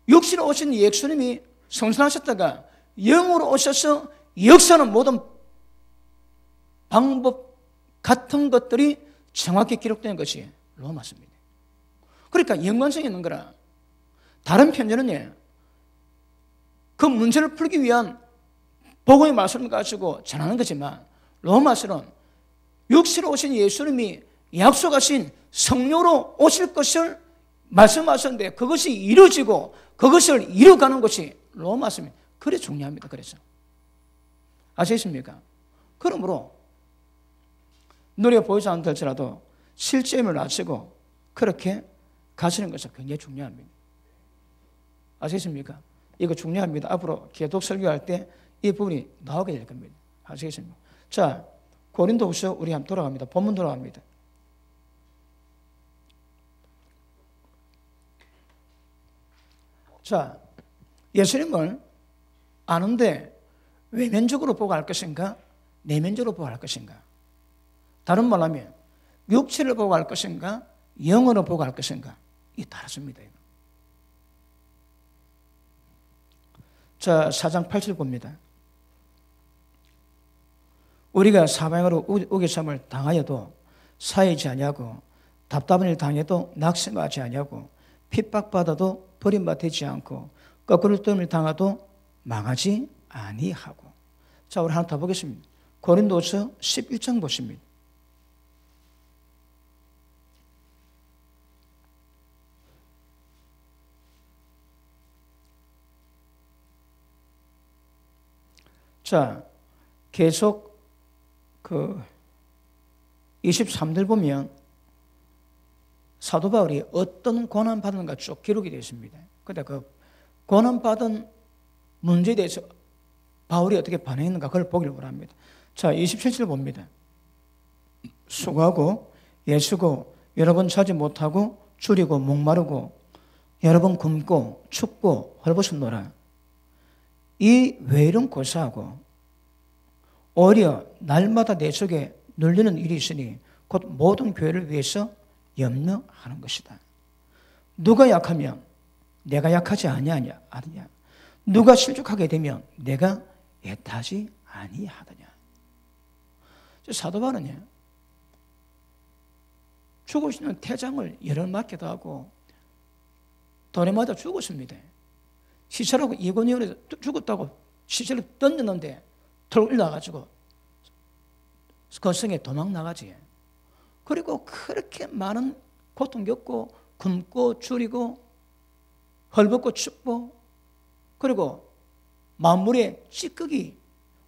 Speaker 1: 육신으로 오신 예수님이 성천하셨다가 영으로 오셔서 역사는 모든 방법 같은 것들이 정확히 기록된 것이 로마서입니다. 그러니까 연관성이 있는 거라. 다른 편지는 그 문제를 풀기 위한 복음의 말씀을 가지고 전하는 거지만 로마서는 육신으로 오신 예수님이 약속하신 성령으로 오실 것을 말씀하셨는데 그것이 이루어지고 그것을 이루어가는 것이 로마서입니다. 그래 중요합니다. 그래서 아시겠습니까? 그러므로 눈에 보이지 않다 할지라도 실제임을 아시고 그렇게 가시는 것이 굉장히 중요합니다. 아시겠습니까? 이거 중요합니다. 앞으로 계속 설교할 때 이 부분이 나오게 될 겁니다. 아시겠습니까? 자, 고린도후서 우리 한번 돌아갑니다. 본문 돌아갑니다. 자, 예수님을 아는데 외면적으로 보고 할 것인가? 내면적으로 보고 할 것인가? 다른 말로 하면 육체를 보고 할 것인가? 영으로 보고 할 것인가? 이 다릅니다. 자, 4장 8절 봅니다. 우리가 사방으로 우겨쌈을 당하여도 사이지 아니하고 답답한 일 당해도 낙심하지 아니하고 핍박받아도 버림받지 않고 거꾸로 뜸을 당하도 망하지 아니하고. 자, 우리 하나 더 보겠습니다. 고린도서 11장 보십니다. 자, 계속 23절 보면 사도 바울이 어떤 고난 받는가 쭉 기록이 되어 있습니다. 그런데 그 고난 받은 문제에 대해서 바울이 어떻게 반응했는가 그걸 보기를 원합니다. 자, 27절 봅니다. 수고하고 애쓰고 여러 번 자지 못하고 줄이고 목마르고 여러 번 굶고 춥고 헐벗었노라. 이 왜 이런 고사하고 오히려 날마다 내 속에 눌리는 일이 있으니 곧 모든 교회를 위해서 염려하는 것이다. 누가 약하면 내가 약하지 아니하냐? 누가 실족하게 되면 내가 애타지 아니하더냐? 사도 바울은요, 죽으시는 태장을 열을 맞기도 하고 돈에 맞아 죽었습니다. 시체라고 이곤이온에서 죽었다고 시체를 던졌는데 털 올라가지고 거성에 도망 나가지. 그리고 그렇게 많은 고통 겪고 굶고 줄이고 헐벗고 춥고 그리고 만물의 찌꺼기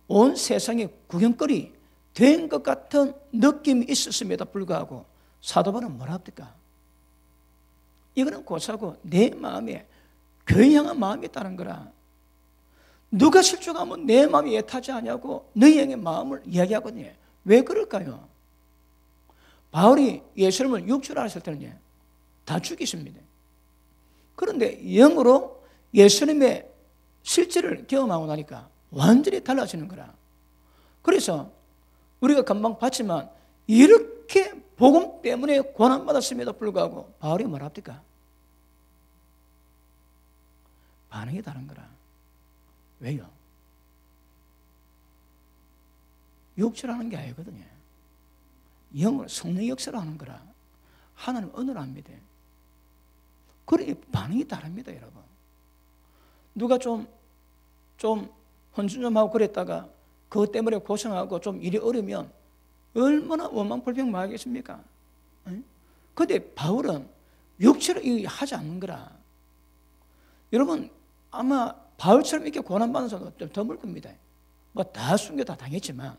Speaker 1: 온 세상의 구경거리 된 것 같은 느낌이 있었음에도 불구하고 사도 바울은 뭐라 합니까? 이거는 고사고 내 마음에 교회 향한 마음이 있다는 거라. 누가 실족하면 내 마음이 애타지 않냐고 너희의 마음을 이야기하거든요. 왜 그럴까요? 바울이 예수님을 육체로 알았을 때는 다 죽이십니다. 그런데 영으로 예수님의 실제를 경험하고 나니까 완전히 달라지는 거라. 그래서 우리가 금방 봤지만 이렇게 복음 때문에 고난받았음에도 불구하고 바울이 뭐라 합니까? 반응이 다른 거라. 왜요? 육체로 하는 게 아니거든요. 영으로 성령의 역사로 하는 거라. 하나님 언어로 합니다. 그러니 반응이 다릅니다, 여러분. 누가 좀 헌신 좀 하고 그랬다가 그것 때문에 고생하고 좀 일이 어려우면 얼마나 원망불평하겠습니까? 그런데 바울은 육체로 하지 않는 거라. 여러분 아마 바울처럼 이렇게 고난받는 사람도 좀 드물 겁니다. 뭐 다 숨겨 다 당했지만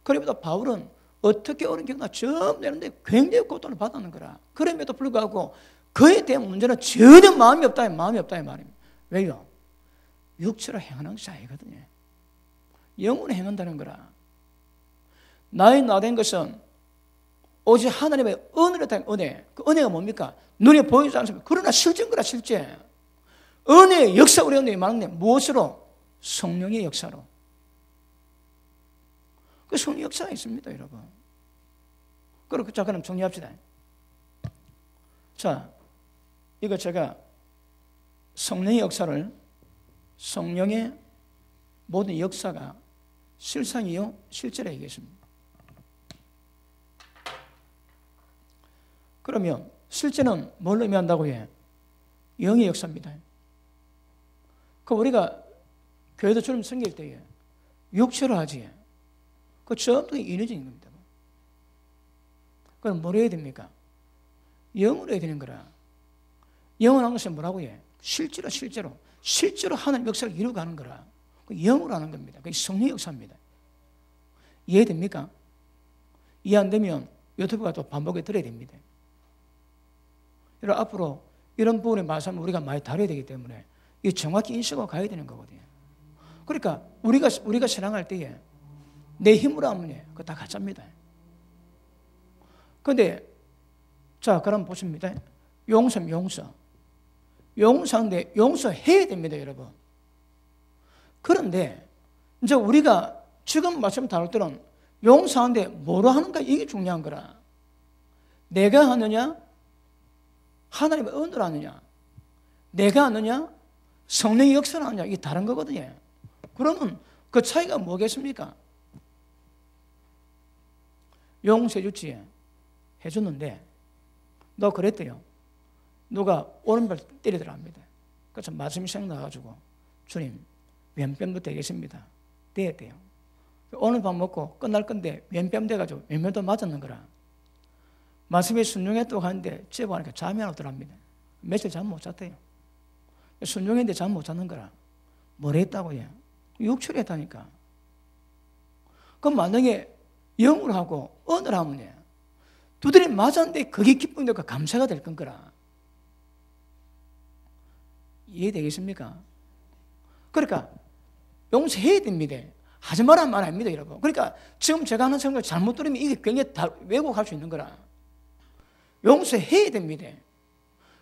Speaker 1: 그래도 바울은 어떻게 어려운 경우나 처음 내는데 굉장히 고통을 받았는 거라. 그럼에도 불구하고 그에 대한 문제는 전혀 마음이 없다 이 말입니다. 왜요? 육체로 행하는 것이 아니거든요. 영으로 행한다는 거라. 나의 나된 것은 오직 하나님의 은혜로 된 은혜. 그 은혜가 뭡니까? 눈에 보이지 않습니다. 그러나 실제인 거라, 실제. 은혜의 역사, 우리 은혜의 말하는 게 무엇으로? 성령의 역사로. 그 성령 역사가 있습니다, 여러분. 그리고 자, 그럼 정리합시다. 자, 이거 제가 성령의 역사를, 성령의 모든 역사가 실상이요, 실제라 얘기했습니다. 그러면 실제는 뭘 의미한다고 해? 영의 역사입니다. 그 우리가 교회도 처럼 섬길 때에 육체로 하지. 그 전부 인위적인 겁니다. 그럼 뭘 해야 됩니까? 영으로 해야 되는 거라. 영원한 것은 뭐라고 해? 실제로 하나님 역사를 이루고 가는 거라. 그 영으로 하는 겁니다. 그게 성령의 역사입니다. 이해됩니까? 이해 안 되면 유튜브가 또 반복해 들어야 됩니다. 여러분 앞으로 이런 부분에 말씀을 우리가 많이 다뤄야 되기 때문에 이 정확히 인식하고 가야 되는 거거든요. 그러니까 우리가 신앙할 때에 내 힘으로 하면 그거 다 가짜입니다. 그런데 자, 그럼 보십니다. 용서인데 용서해야 됩니다, 여러분. 그런데 이제 우리가 지금 말씀 다룰 때는 용서하는데 뭐로 하는가 이게 중요한 거라. 내가 하느냐 하나님의 은혜를 아느냐, 내가 아느냐, 성령의 역사를 아느냐, 이게 다른 거거든요. 그러면 그 차이가 뭐겠습니까? 용서해 주지 해줬는데 너 그랬대요. 누가 오른발 때리더라 합니다. 그래서 말씀이 생각나가지고 주님 왼뺨도 되겠습니다. 돼야 돼요. 오늘 밥 먹고 끝날 건데 왼뺨 돼가지고 왼면도 맞았는 거라. 말씀에 순종했다고 하는데 집에 가니까 잠이 안 오더랍니다. 며칠 잠 못 잤대요. 순종했는데 잠 못 잤는 거라. 뭘 했다고요? 육체를 했다니까. 그럼 만약에 영으로 하고 언어를 하면 두드리 맞았는데 그게 기쁨과 감사가 될 건 거라. 이해되겠습니까? 그러니까 용서해야 됩니다. 하지 말라는 말 아닙니다, 여러분. 그러니까 지금 제가 하는 생각을 잘못 들으면 이게 굉장히 다 왜곡할 수 있는 거라. 용서해야 됩니다.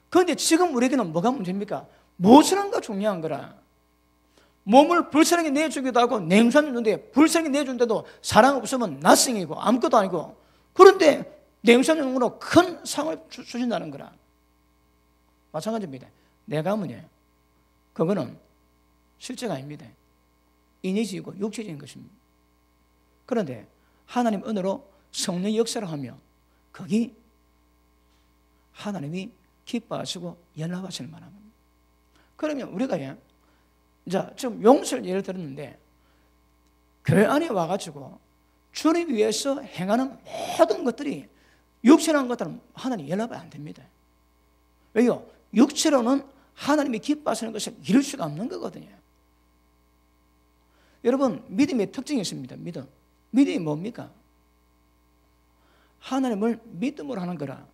Speaker 1: 그런데 지금 우리에게는 뭐가 문제입니까? 무엇을 한가 중요한 거라. 몸을 불쌍하게 내주기도 하고 냉수하는 건데 불쌍하게 내준데도 사랑 없으면 낯생이고 아무것도 아니고, 그런데 냉수하는 으로 큰 상을 주신다는 거라. 마찬가지입니다. 내가 뭐냐? 그거는 실제가 아닙니다. 인위적이고 육체적인 것입니다. 그런데 하나님 은혜로 성령의 역사를 하며 거기 하나님이 기뻐하시고 연락하실 만한 겁니다. 그러면 우리가 자, 지금 용서를 예를 들었는데 교회 안에 와가지고 주님 위해서 행하는 모든 것들이 육체라는 것들은 하나님 연락이 안 됩니다. 왜요? 육체로는 하나님이 기뻐하시는 것을 이룰 수가 없는 거거든요. 여러분, 믿음의 특징이 있습니다. 믿음이 뭡니까? 하나님을 믿음으로 하는 거라.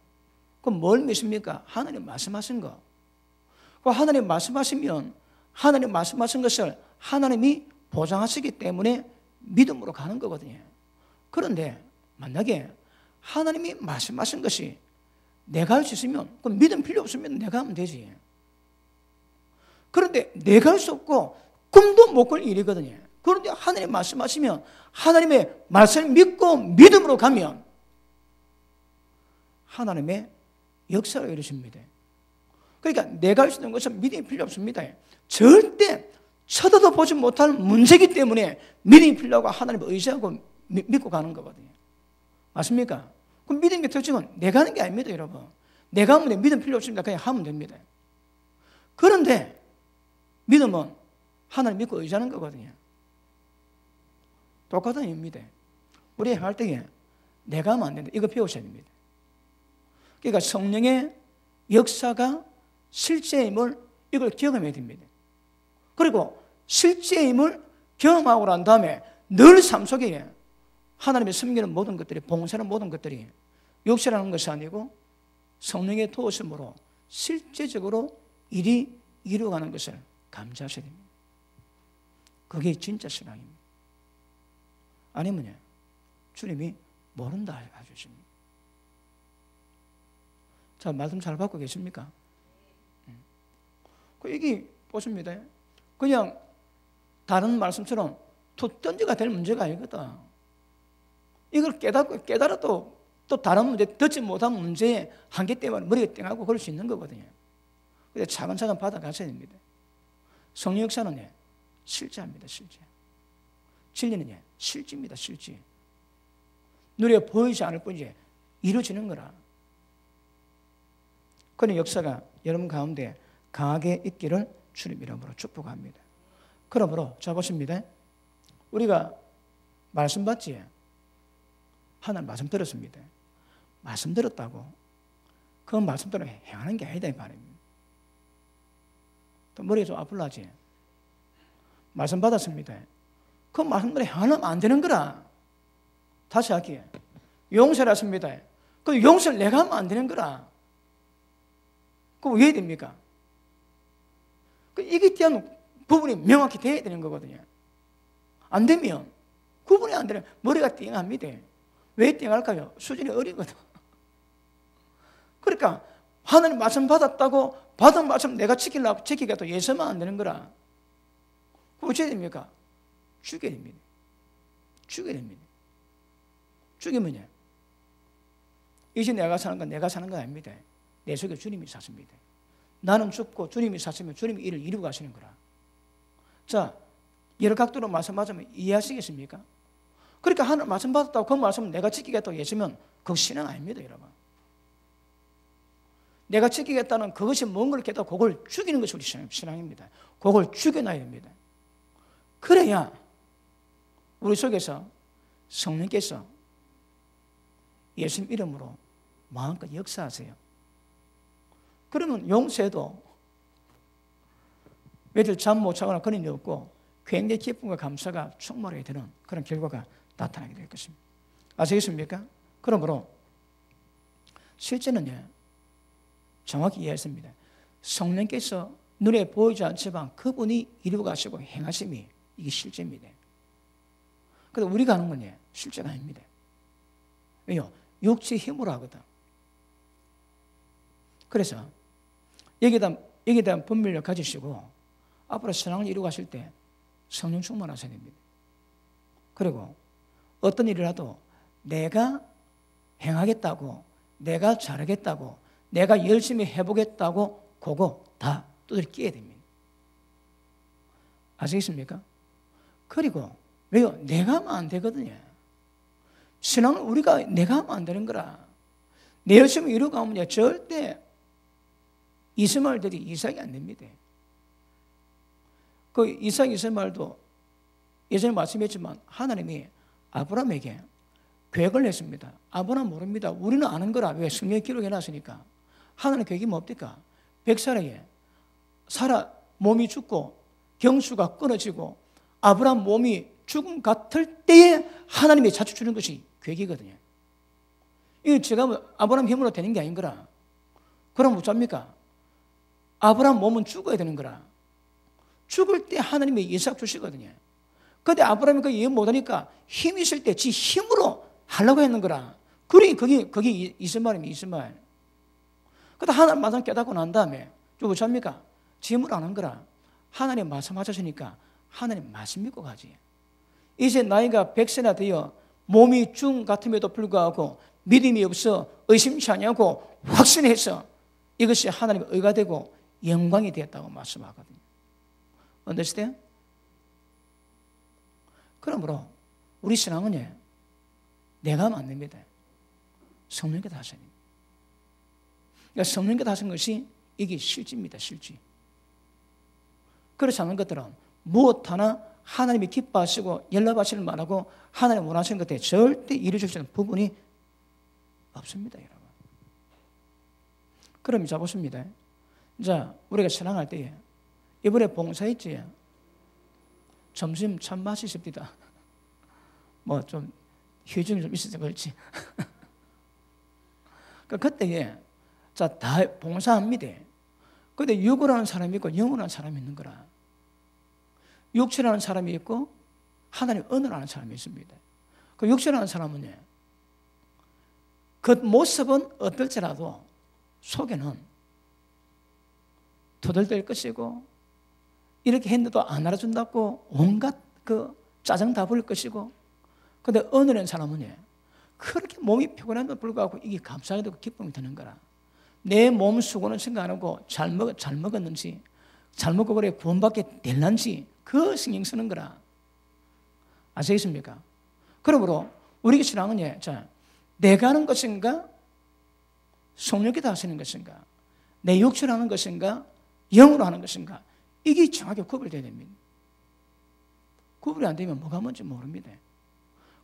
Speaker 1: 그럼 뭘 믿습니까? 하나님 말씀하신 거. 하나님 말씀하시면 하나님 말씀하신 것을 하나님이 보장하시기 때문에 믿음으로 가는 거거든요. 그런데 만약에 하나님이 말씀하신 것이 내가 할 수 있으면 그럼 믿음 필요 없으면 내가 하면 되지. 그런데 내가 할 수 없고 꿈도 못 꿀 일이거든요. 그런데 하나님 말씀하시면 하나님의 말씀을 믿고 믿음으로 가면 하나님의 역사를 이루십니다. 그러니까 내가 할 수 있는 것은 믿음이 필요 없습니다. 절대 쳐다도 보지 못할 문제이기 때문에 믿음이 필요하고 하나님을 의지하고 믿고 가는 거거든요. 맞습니까? 그럼 믿음의 특징은 내가 하는 게 아닙니다, 여러분. 내가 하면 믿음 필요 없습니다. 그냥 하면 됩니다. 그런데 믿음은 하나님 믿고 의지하는 거거든요. 똑같은 의미입니다. 우리 행할 때에 내가 하면 안 된다. 이거 배우셔야 됩니다. 그러니까 성령의 역사가 실제임을 이걸 경험해야 됩니다. 그리고 실제임을 경험하고 난 다음에 늘 삶 속에 하나님의 섬기는 모든 것들이, 봉사하는 모든 것들이 역사라는 것이 아니고 성령의 도우심으로 실제적으로 일이 이루어가는 것을 감사하셔야 됩니다. 그게 진짜 신앙입니다. 아니면요, 주님이 모른다 해주십니다. 자, 말씀 잘 받고 계십니까? 이게 보십니다. 그냥 다른 말씀처럼 툭 던지가 될 문제가 아니거든. 이걸 깨달아도 또 다른 문제, 듣지 못한 문제의 한계 때문에 머리가 땡하고 그럴 수 있는 거거든요. 근데 차근차근 받아가셔야 됩니다. 성령 역사는 실제합니다, 실제. 진리는 실제입니다, 실제. 눈에 보이지 않을 뿐이지 이루어지는 거라. 그런 역사가 여러분 가운데 강하게 있기를 주님 이름으로 축복합니다. 그러므로 자 보십니다. 우리가 말씀 받지? 하나님 말씀 들었습니다. 말씀 들었다고 그 말씀대로 행하는 게 아니다 이 말입니다. 또 머리가 좀 아플라지? 말씀 받았습니다. 그 말씀대로 행하면 안 되는 거라. 다시 할게요. 용서를 했습니다. 그 용서를 내가 하면 안 되는 거라. 그럼 왜 됩니까? 이게 대한 부분이 명확히 돼야 되는 거거든요. 안 되면, 구분이 안 되면 머리가 띵합니다. 왜 띵할까요? 수준이 어리거든. 그러니까 하나님 말씀 받았다고 받은 말씀 내가 지키기가 또 예서만 안 되는 거라. 그럼 어찌해야 됩니까? 죽여야 됩니다. 죽여야 됩니다. 죽이면요, 이제 내가 사는 건 아닙니다. 내 속에 주님이 사십니다. 나는 죽고 주님이 사시면 주님이 일을 이루고 가시는 거라. 자, 여러 각도로 말씀하자면 이해하시겠습니까? 그러니까 하나님 말씀 받았다고 그 말씀을 내가 지키겠다고 했으면 그거 신앙 아닙니다, 여러분. 내가 지키겠다는 그것이 뭔가를 깼다고 그걸 죽이는 것이 우리 신앙입니다. 그걸 죽여놔야 됩니다. 그래야 우리 속에서 성령께서 예수님 이름으로 마음껏 역사하세요. 그러면 용서해도 며칠 잠 못 자거나 그런 일이 없고 굉장히 기쁨과 감사가 충만하게 되는 그런 결과가 나타나게 될 것입니다. 아시겠습니까? 그러므로 실제는 정확히 이해했습니다. 성령께서 눈에 보이지 않지만 그분이 이루어 가시고 행하심이 이게 실제입니다. 그런데 우리가 하는 건 실제가 아닙니다. 왜요? 육체의 힘으로 하거든. 그래서 여기에 대한 분별력 가지시고 앞으로 신앙을 이루어 가실 때 성령 충만하셔야 됩니다. 그리고 어떤 일이라도 내가 행하겠다고, 내가 잘하겠다고, 내가 열심히 해보겠다고 그거 다 두드려 끼어야 됩니다. 아시겠습니까? 그리고 왜요? 내가 하면 안 되거든요. 신앙은 우리가 내가 하면 안 되는 거라. 내 열심히 이루어가면 절대 이스마엘들이 이삭이 안 됩니다. 그 이삭 이스마엘도 예전에 말씀했지만 하나님이 아브라함에게 계획을 냈습니다. 아브라함 모릅니다. 우리는 아는 거라. 왜? 성경에 기록해놨으니까. 하나님 계획이 뭡니까? 백사라에 사라 몸이 죽고 경수가 끊어지고 아브라함 몸이 죽음 같을 때에 하나님이 자주 주는 것이 계획이거든요. 이거 제가 아브라함 힘으로 되는 게 아닌 거라. 그럼 어쩝니까? 아브라함 몸은 죽어야 되는 거라. 죽을 때 하나님이 이삭 주시거든요. 그런데 아브라함이 그 이해 못하니까 힘이 있을 때 지 힘으로 하려고 했는 거라. 그래, 거기 이스마엘이면 이스마엘. 그런데 하나님 말씀 깨닫고 난 다음에 좀 어쩝니까? 지 힘으로 안 한 거라. 하나님 말씀하셨으니까 하나님 말씀 믿고 가지. 이제 나이가 100세나 되어 몸이 죽음 같음에도 불구하고 믿음이 없어 의심치 않냐고 확신해서 이것이 하나님의 의가 되고 영광이 되었다고 말씀하거든요. understand? 그러므로 우리 신앙은 내가 하면 안 됩니다. 성령께서 하셔야 됩니다. 그러니까 성령께서 하신 것이 이게 실지입니다. 실지. 그렇지 않은 것들은 무엇 하나 하나님이 기뻐하시고 연락하시는 말하고 하나님 원하시는 것에 절대 이루어질 수 있는 부분이 없습니다, 여러분. 그럼 자 보십니다. 자, 우리가 신앙할 때에 이번에 봉사했지. 점심 참 맛있습니다. 뭐 좀 휴증이 좀 있어서 그렇지. 그때에 자, 다 봉사합니다. 그런데 육으로는 사람이 있고 영으로는 사람이 있는 거라. 육체라는 사람이 있고 하나님 은혜라는 사람이 있습니다. 그 육체라는 사람은 그 모습은 어떨지라도 속에는 토들될 것이고 이렇게 했는데도 안 알아준다고 온갖 그 짜증 다 부릴 것이고, 그런데 은혜라는 사람은 그렇게 몸이 피곤한데도 불구하고 이게 감사하게 되고 기쁨이 드는 거라. 내 몸 수고는 생각 안 하고 잘 먹었는지, 잘 먹고 그래 구원받게 될는지 그 신경 쓰는 거라. 아시겠습니까? 그러므로 우리 신앙은 자, 내가 하는 것인가 성령께서 하시는 것인가, 내 육체로 하는 것인가 영으로 하는 것인가, 이게 정확히 구별되어야 됩니다. 구별이 안 되면 뭐가 뭔지 모릅니다.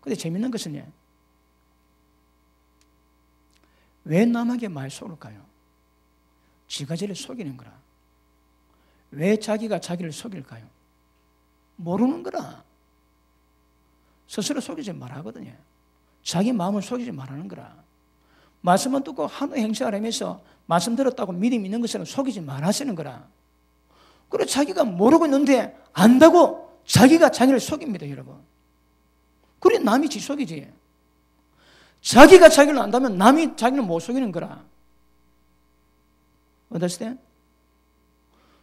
Speaker 1: 그런데 재밌는 것은 왜 남에게 말 속을까요? 지가 저를 속이는 거라. 왜 자기가 자기를 속일까요? 모르는 거라. 스스로 속이지 말하거든요. 자기 마음을 속이지 말하는 거라. 말씀은 듣고 한우 행세하면서 말씀 들었다고 믿음 있는 것처럼 속이지 말하시는 거라. 그리고 자기가 모르고 있는데 안다고 자기가 자기를 속입니다, 여러분. 그래 남이 지 속이지. 자기가 자기를 안다면 남이 자기를 못 속이는 거라. understand?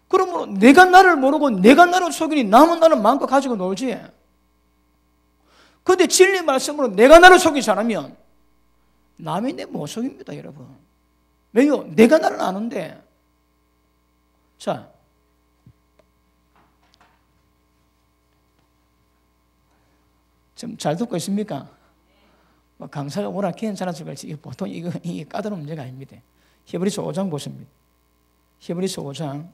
Speaker 1: 그러므로 내가 나를 모르고 내가 나를 속이니 남은 나는 마음껏 가지고 놀지. 그런데 진리 말씀으로 내가 나를 속이지 않으면 남이 내 못 속입니다, 여러분. 왜요? 내가 나를 아는데. 자, 좀 잘 듣고 있습니까? 뭐 강사가 워낙 괜찮아서 그렇지 보통 이게 까다로운 문제가 아닙니다. 히브리서 5장 보십니다. 히브리서 5장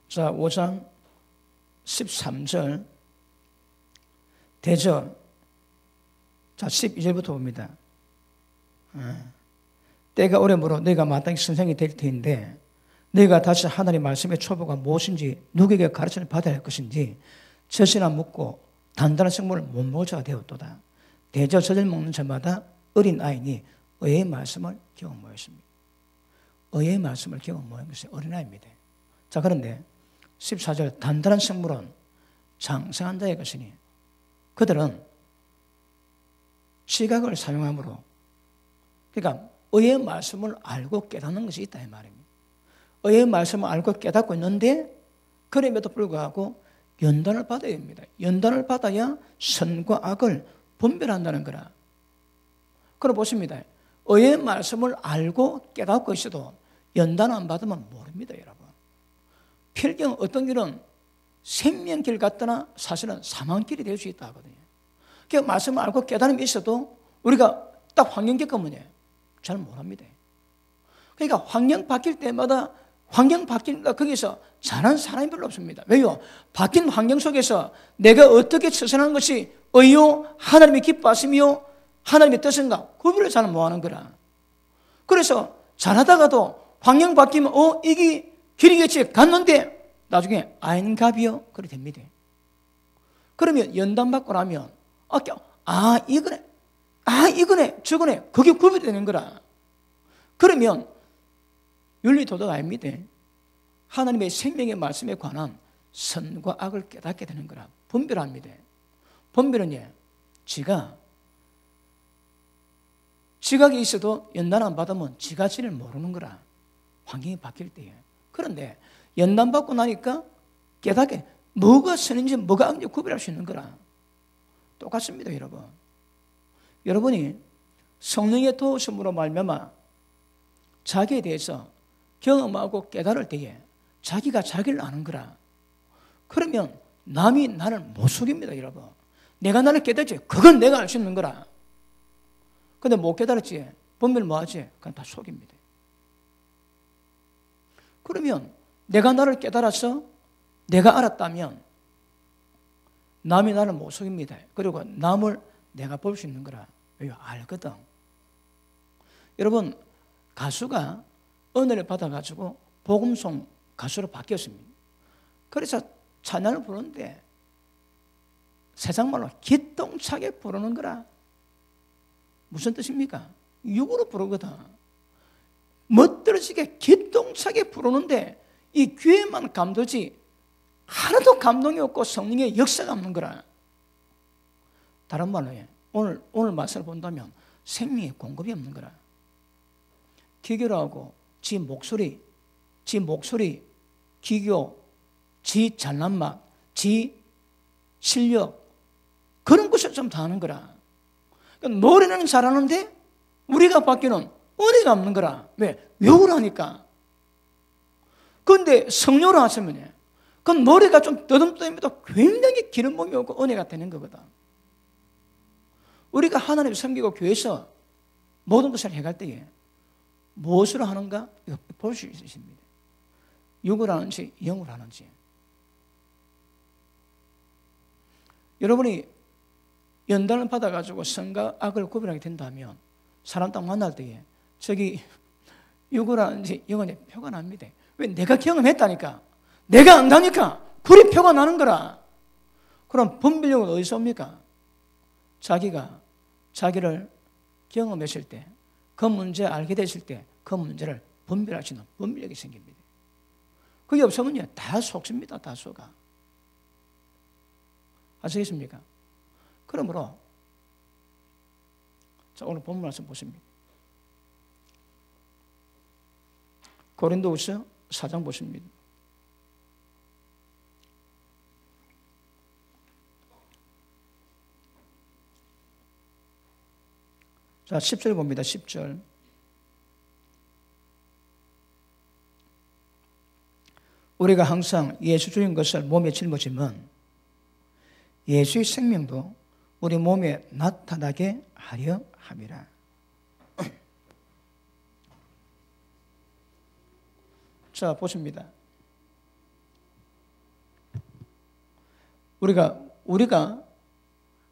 Speaker 1: 5장 13절 대저 12절부터 봅니다. 때가 오래므로 너희가 마땅히 선생이 될 터인데 너희가 다시 하나님의 말씀의 초보가 무엇인지 누구에게 가르침을 받아야 할 것인지 젖이나 묻고 단단한 식물을 못 먹을 자가 되었도다. 대저 젖을 먹는 자마다 어린 아이니 의의 말씀을 경험 모였습니다. 의의 말씀을 경험 모인 것이 어린아이입니다. 자, 그런데 14절 단단한 식물은 장성한 자의 것이니 그들은 시각을 사용함으로, 그러니까 의의 말씀을 알고 깨닫는 것이 있다 이 말입니다. 의의 말씀을 알고 깨닫고 있는데 그럼에도 불구하고 연단을 받아야 합니다. 연단을 받아야 선과 악을 분별한다는 거라. 그럼 보십니다. 의의 말씀을 알고 깨닫고 있어도 연단 안 받으면 모릅니다, 여러분. 필경 어떤 길은 생명길 같거나 사실은 사망길이 될 수 있다 하거든요. 그 말씀을 알고 깨달음이 있어도 우리가 딱 환경 겪으면 잘 못합니다. 그러니까 환경 바뀔 때마다 환경 바뀌니까 거기서 잘하는 사람이 별로 없습니다. 왜요? 바뀐 환경 속에서 내가 어떻게 처신하는 것이 의요 하나님이 기뻐하시며 하나님의 뜻인가 구별을 잘 못하는 거라. 그래서 잘하다가도 환경 바뀌면 이게 길이겠지 갔는데 나중에 아인갑이요 그래 됩니다. 그러면 연단받고 나면 이거네 저거네 그게 구별이 되는 거라. 그러면 윤리도덕 아닙니다. 하나님의 생명의 말씀에 관한 선과 악을 깨닫게 되는 거라. 분별합니다. 분별은 지각이 있어도 연단 안 받으면 지가 지를 모르는 거라. 환경이 바뀔 때에. 그런데 연단 받고 나니까 깨닫게 뭐가 선인지 뭐가 악인지 구별할 수 있는 거라. 똑같습니다, 여러분. 여러분이 성령의 도우심으로 말미암아 자기에 대해서 경험하고 깨달을 때에 자기가 자기를 아는 거라. 그러면 남이 나를 못 속입니다, 여러분. 내가 나를 깨닫지 그건 내가 알 수 있는 거라. 근데 못 깨달았지 분별 뭐하지? 그건 다 속입니다. 그러면 내가 나를 깨달아서 내가 알았다면 남이 나를 못 속입니다. 그리고 남을 내가 볼 수 있는 거라. 왜요? 알거든. 여러분, 가수가 은혜를 받아가지고 복음송 가수로 바뀌었습니다. 그래서 찬양을 부르는데 세상말로 기똥차게 부르는 거라. 무슨 뜻입니까? 육으로 부르거든. 멋들어지게 기똥차게 부르는데 이 귀에만 감도지 하나도 감동이 없고 성령의 역사가 없는 거라. 다른 말로 오늘 말씀을 본다면 생명의 공급이 없는 거라. 기교를 하고 지 목소리, 기교, 지 잘난 맛, 지 실력 그런 것을 좀 다 하는 거라. 그러니까 노래는 잘하는데 우리가 받기는 은혜가 없는 거라. 왜? 욕을 하니까. 그런데 성령을 하시면 그 노래가 좀 더듬더듬해도 굉장히 기름부음이 오고 은혜가 되는 거거든. 우리가 하나님을 섬기고 교회에서 모든 것을 해갈 때에 무엇으로 하는가? 이거 볼 수 있습니다. 육을 하는지 영을 하는지. 여러분이 연단을 받아가지고 선과 악을 구별하게 된다면 사람 딱 만날 때에 저기 육을 하는지 영은 표가 납니다. 왜? 내가 경험했다니까. 내가 안다니까 그리 표가 나는 거라. 그럼 분별력은 어디서 옵니까? 자기가 자기를 경험했을 때, 그 문제 알게 됐을 때 그 문제를 분별할 수 있는 분별력이 생깁니다. 그게 없으면요 다 속습니다. 다 속아. 아시겠습니까? 그러므로 자, 오늘 본문 말씀 보십니다. 고린도후서 4장 보십니다. 자, 10절 봅니다. 10절. 우리가 항상 예수 주인 것을 몸에 짊어지면 예수의 생명도 우리 몸에 나타나게 하려 함이라. 자, 보십니다. 우리가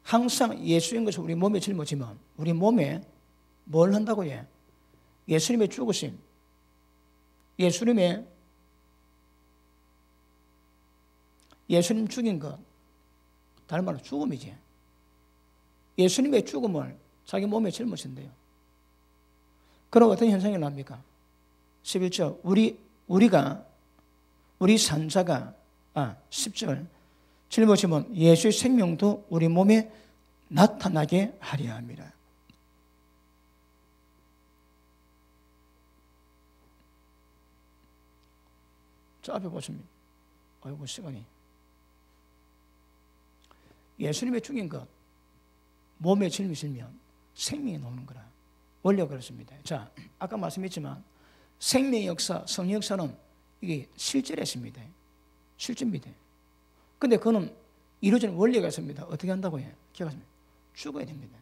Speaker 1: 항상 예수인 것을 우리 몸에 짊어지면 우리 몸에 뭘 한다고요? 예수님의 죽으심, 예수님 죽인 것, 다른 말로 죽음이지. 예수님의 죽음을 자기 몸에 짊어진대요. 그럼 어떤 현상이 납니까? 11절, 우리 산자가 10절 짊어지면 예수의 생명도 우리 몸에 나타나게 하려 함이라. 저 앞에 보십니다. 아이고, 시간이. 예수님의 죽인 것 몸에 짊어지면 생명이 나오는 거라. 원리가 그렇습니다. 자, 아까 말씀했지만 생명의 역사, 성령 역사는 이게 실제랬습니다. 실제입니다. 근데 그거는 이루어지는 원리가 있습니다. 어떻게 한다고 해요? 기억하십니까? 죽어야 됩니다.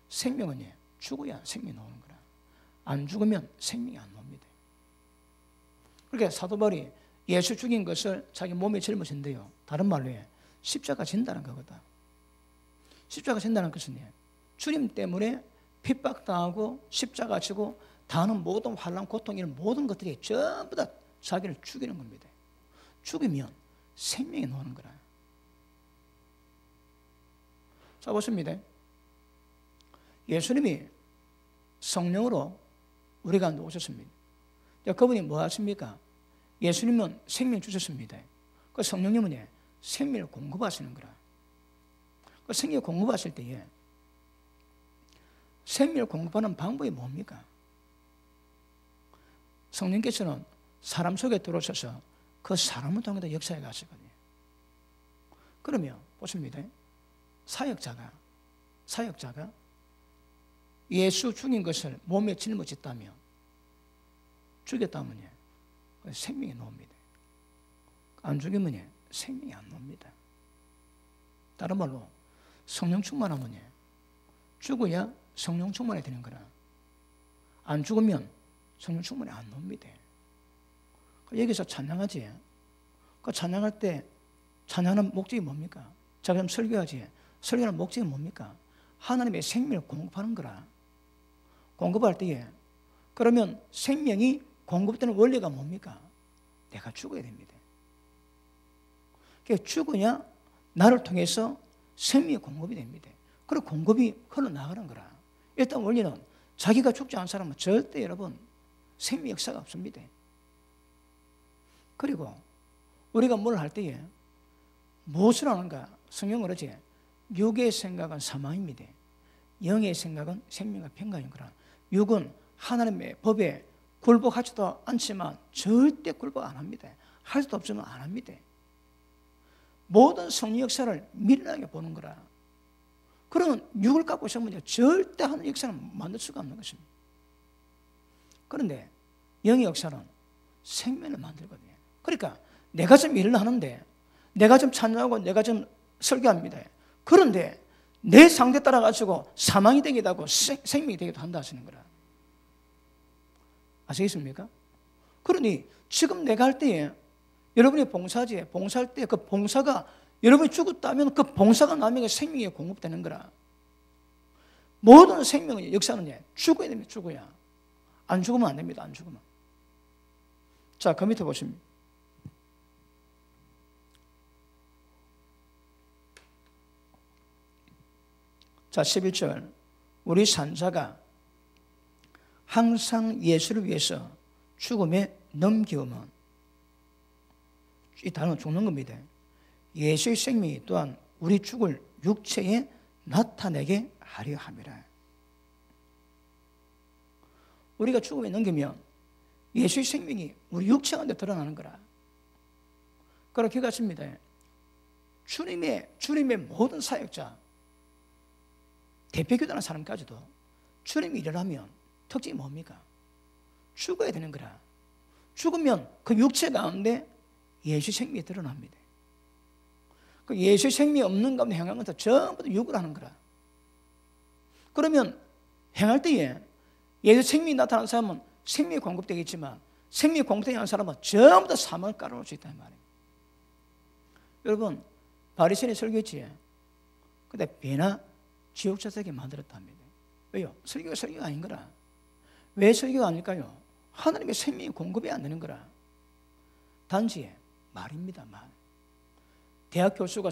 Speaker 1: 생명은 죽어야 생명이 나오는 거라. 안 죽으면 생명이 안 나옵니다. 그러니까 사도 바울이 예수 죽인 것을 자기 몸에 짊어진대요. 다른 말로 십자가 진다는 거거든. 십자가 진다는 것은 주님 때문에 핍박당하고 십자가 지고 당하는 모든 환난, 고통 이런 모든 것들이 전부 다 자기를 죽이는 겁니다. 죽이면 생명이 나오는 거라. 자, 보십니다. 예수님이 성령으로 우리 가운데 오셨습니다. 그분이 뭐 하십니까? 예수님은 생명 주셨습니다. 그 성령님은 생명을 공급하시는 거라. 그 생명을 공급하실 때에 생명을 공급하는 방법이 뭡니까? 성령께서는 사람 속에 들어오셔서 그 사람을 통해서 역사해 가시거든요. 그러면 보십니다. 사역자가 예수 죽인 것을 몸에 짊어졌다면, 죽였다면 생명이 나옵니다. 안 죽이면 생명이 안 나옵니다. 다른 말로 성령 충만하면 죽어야 성령 충만이 되는 거라. 안 죽으면 성령 충만이 안 나옵니다. 여기서 찬양하지. 그 찬양할 때 찬양하는 목적이 뭡니까? 제가 좀 설교하지. 설교하는 목적이 뭡니까? 하나님의 생명을 공급하는 거라. 공급할 때에 그러면 생명이 공급되는 원리가 뭡니까? 내가 죽어야 됩니다. 그러니까 죽어야 나를 통해서 생명이 공급이 됩니다. 그리고 공급이 흘러나가는 거라. 일단 원리는 자기가 죽지 않은 사람은 절대 여러분 생명 역사가 없습니다. 그리고 우리가 뭘 할 때에 무엇을 하는가? 성경은 그러지. 육의 생각은 사망입니다. 영의 생각은 생명과 평강인 거라. 육은 하나님의 법에 굴복하지도 않지만 절대 굴복 안 합니다. 할 수도 없지만 안 합니다. 모든 성령 역사를 미련하게 보는 거라. 그러면 육을 갖고 있으면 절대 하는 역사는 만들 수가 없는 것입니다. 그런데 영의 역사는 생명을 만들거든요. 그러니까 내가 좀 일을 하는데, 내가 좀 찬양하고 내가 좀 설교합니다. 그런데 내 상태 따라 가지고 사망이 되기도 하고 생명이 되기도 한다 하시는 거라. 아시겠습니까? 그러니 지금 내가 할 때에 여러분이 봉사지, 봉사할 때 그 봉사가 여러분이 죽었다면 그 봉사가 나면 생명이 공급되는 거라. 모든 생명의 역사는 죽어야 됩니다. 죽어야. 안 죽으면 안 됩니다. 안 죽으면. 자, 그 밑에 보십니다. 자, 11절. 우리 산자가 항상 예수를 위해서 죽음에 넘기오면, 이 단어는 죽는 겁니다. 예수의 생명이 또한 우리 죽을 육체에 나타내게 하려 함이라. 우리가 죽음에 넘기면 예수의 생명이 우리 육체 가운데 드러나는 거라. 그렇게 같습니다. 주님의 모든 사역자, 대표교단한 사람까지도 주님이 일어나면 특징이 뭡니까? 죽어야 되는 거라. 죽으면 그 육체 가운데 예수의 생명이 드러납니다. 그 예수의 생명이 없는 가운데 행한 것도 전부 다 육으로 하는 거라. 그러면 행할 때에 예수 생명이 나타나는 사람은 생명이 공급되겠지만 생명이 공급되지 않는 사람은 전부 다 사망을 깔아놓을 수 있다는 말이에요. 여러분, 바리새인이 설교했지. 근데 배나 지옥자 되게 만들었답니다. 왜요? 설교가 아닌 거라. 왜 설교가 아닐까요? 하나님의 생명이 공급이 안 되는 거라. 단지 말입니다, 말. 대학 교수가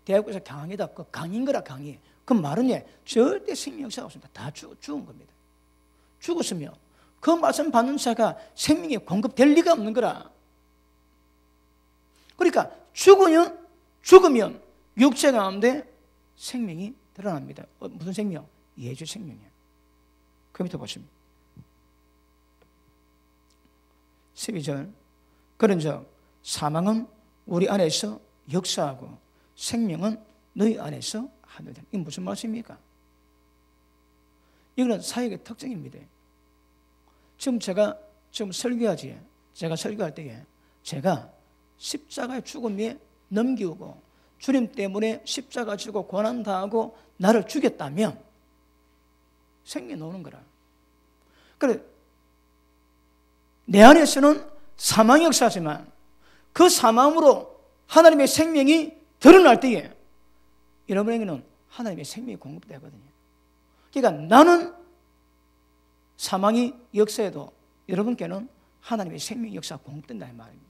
Speaker 1: 대학교에서 강의다. 그 강의인 거라, 강의. 그 말은 절대 생명 역사가 없습니다. 다 죽은 겁니다. 죽었으면 그 말씀 받는 자가 생명이 공급될 리가 없는 거라. 그러니까 죽으면 육체 가운데 생명이 드러납니다. 무슨 생명? 예수 생명이에요. 그 밑에 보십니다. 12절. 그런즉 사망은 우리 안에서 역사하고 생명은 너희 안에서 하느니라. 이게 무슨 말씀입니까? 이거는 사역의 특징입니다. 제가 설교하지. 제가 설교할 때에 제가 십자가의 죽음에 넘기우고 주님 때문에 십자가 지고 고난당하고 나를 죽였다면 생명이 나오는 거라. 그래, 내 안에서는 사망이 역사하지만 그 사망으로 하나님의 생명이 드러날 때에 여러분에게는 하나님의 생명이 공급되거든요. 그러니까 나는 사망이 역사해도 여러분께는 하나님의 생명이 역사가 공급된다는 말입니다.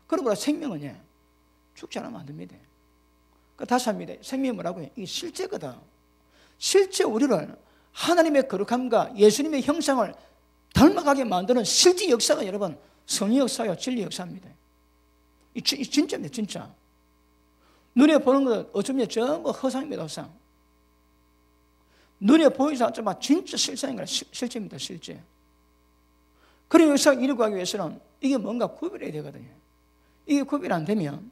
Speaker 1: 그러므로 생명은 죽지 않으면 안 됩니다. 다시 합니다. 생명이 뭐라고요? 이게 실제거든. 실제 우리를 하나님의 거룩함과 예수님의 형상을 닮아가게 만드는 실제 역사가 여러분 성령 역사요, 진리 역사입니다. 이 진짜입니다, 진짜. 눈에 보는 것 어쩌면 전부 허상입니다, 허상. 눈에 보이지 않지만 진짜 실상인 거라, 실제입니다, 실제. 그런 역사가 이루어가기 위해서는 이게 뭔가 구별해야 되거든요. 이게 구별 안 되면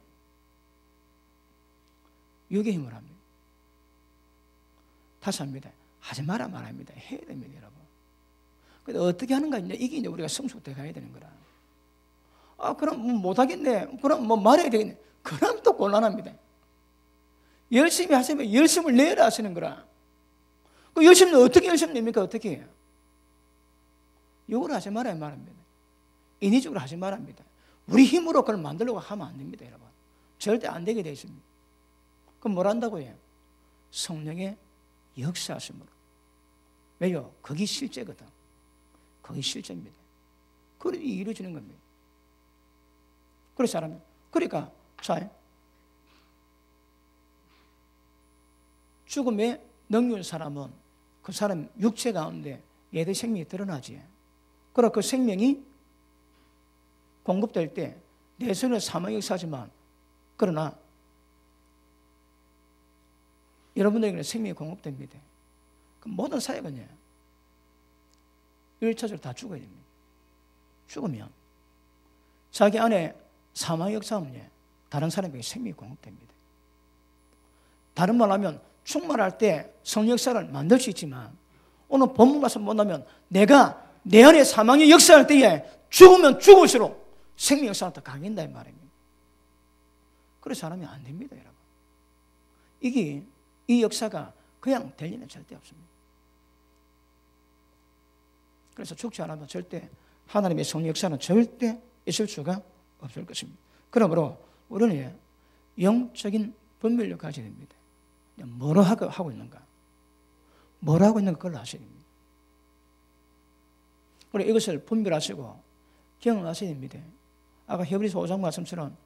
Speaker 1: 육의 힘을 합니다. 다시 합니다. 하지 마라 말합니다. 해야 됩니다, 여러분. 근데 어떻게 하는가? 이게 이제 우리가 성숙돼 가야 되는 거라. 그럼 못하겠네. 그럼 말해야 되겠네. 그럼 또 곤란합니다. 열심히 하시면 열심을 내라 하시는 거라. 그 열심을 어떻게 열심을 냅니까? 어떻게 해요? 욕을 하지 말아야 말합니다. 인위적으로 하지 말합니다. 우리 힘으로 그걸 만들려고 하면 안 됩니다, 여러분. 절대 안 되게 되어 있습니다. 그럼 뭘 한다고 해요? 성령의 역사하심으로. 왜요? 그게 실제거든. 그게 실제입니다. 그게 이루어지는 겁니다. 그래서 그러니까 자, 죽음에 넘겨온 사람은 그 사람 육체 가운데 얘의 생명이 드러나지. 그러나 그 생명이 공급될 때 내 손은 사망의 역사지만 그러나 여러분들에게는 생명이 공급됩니다. 그 모든 사역은요 1차적으로 다 죽어야 됩니다. 죽으면 자기 안에 사망의 역사는 다른 사람에게 생명이 공급됩니다. 다른 말로 하면 충만할 때 성령 역사를 만들 수 있지만 오늘 본문 말씀 본다면 내가 내 안에 사망의 역사할 때에 죽으면 죽을수록 생명 역사가 더 강해진다 이 말입니다. 그래서 하면 안 됩니다, 여러분. 이 역사가 그냥 될 리는 절대 없습니다. 그래서 죽지 않으면 절대 하나님의 성령 역사는 절대 있을 수가 없을 것입니다. 그러므로 우리는 영적인 분별력을 가져야 됩니다. 뭐로 하고 있는가? 뭘 하고 있는가 그걸 아셔야 됩니다. 그리고 이것을 분별하시고 경험하셔야 됩니다. 아까 히브리서 5장 말씀처럼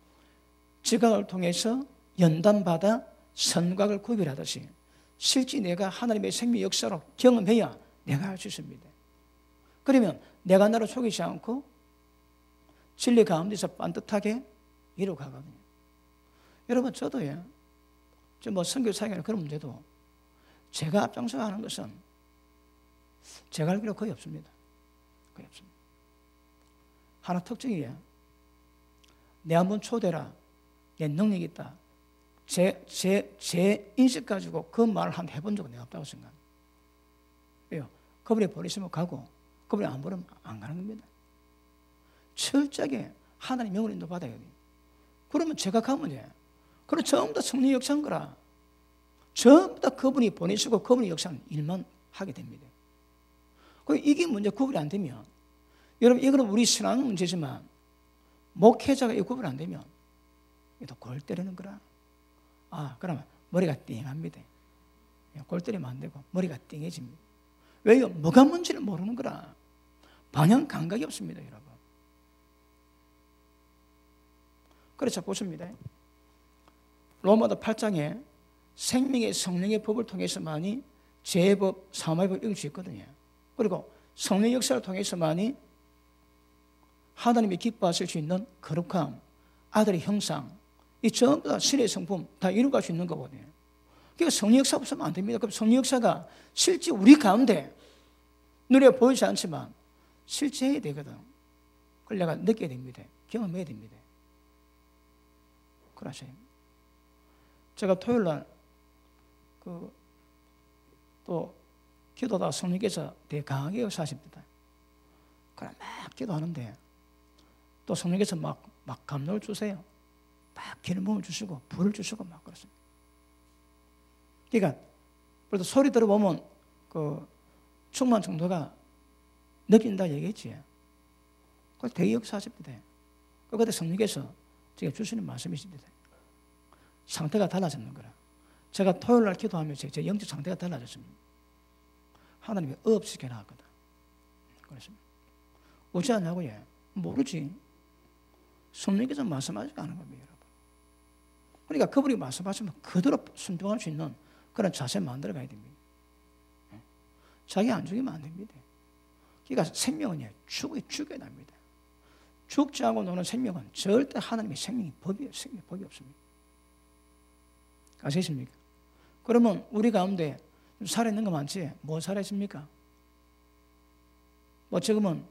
Speaker 1: 지각을 통해서 연단받아 선각을 구별하듯이 실제 내가 하나님의 생명 역사로 경험해야 내가 할 수 있습니다. 그러면 내가 나를 속이지 않고 진리 가운데서 반듯하게 이루어가거든요. 여러분 저도요. 선교 사역이나 그런 문제도 제가 앞장서 하는 것은 제가 할 필요 거의 없습니다. 거의 없습니다. 하나 특징이에요. 내 한번 초대라. 내 능력이 있다. 제 인식 가지고 그 말을 한 해본 적은 내가 없다고 생각합니다. 왜요? 그분이 버리시면 가고 그분이 안 버리면 안 가는 겁니다. 철저하게 하나님 명을 인도받아야 돼요. 그러면 제가 가면 그럼 전부 다 성령 역사인 거라. 전부 다 그분이 보내시고 그분이 역사는 일만 하게 됩니다. 이게 문제 구분이 안 되면 여러분 이거는 우리 신앙 문제지만 목회자가 이 구분이 안 되면 이거 골 때리는 거라. 그러면 머리가 띵합니다. 골 때리면 안 되고 머리가 띵해집니다. 왜요? 뭐가 뭔지를 모르는 거라. 방향 감각이 없습니다, 여러분. 그래서 보십니다. 로마서 8장에 생명의 성령의 법을 통해서만이 제법, 사마의 법 읽을 수 있거든요. 그리고 성령 역사를 통해서만이 하나님이 기뻐하실 수 있는 거룩함, 아들의 형상, 이 전부 다 신의 성품 다 이루어갈 수 있는 거거든요. 그러니까 성령 역사 없으면 안 됩니다. 그럼 성령 역사가 실제 우리 가운데 눈에 보이지 않지만 실제 해야 되거든. 그걸 내가 느껴야 됩니다. 경험해야 됩니다. 그러세요. 제가 토요일 날 또 기도하다 성령께서 되게 강하게 역사하십니다. 그래 막 기도하는데 또 성령께서 막 감동을 주세요. 막 기름부음을 주시고 불을 주시고 막 그렇습니다. 그러니까 그래도 소리 들어보면 그 충만 정도가 느낀다 얘기했지. 그걸 되게 역사하십니다. 그때 성령께서 제가 주시는 말씀이십니다. 상태가 달라졌는 거라. 제가 토요일 날 기도하면서 제 영적 상태가 달라졌습니다. 하나님이 없이 나왔거든. 그렇습니다. 오지 않냐고요? 모르지. 성령께서 말씀하지가 않은 겁니다, 여러분. 그러니까 그분이 말씀하시면 그대로 순종할 수 있는 그런 자세 만들어 가야 됩니다. 자기 안 죽이면 안 됩니다. 그러니까 생명은 죽여야 합니다. 죽지 않고 노는 생명은 절대 하나님의 생명이 법이 없습니다. 아시겠습니까? 그러면 우리 가운데 살아있는 거 많지? 뭐 살아있습니까? 뭐 지금은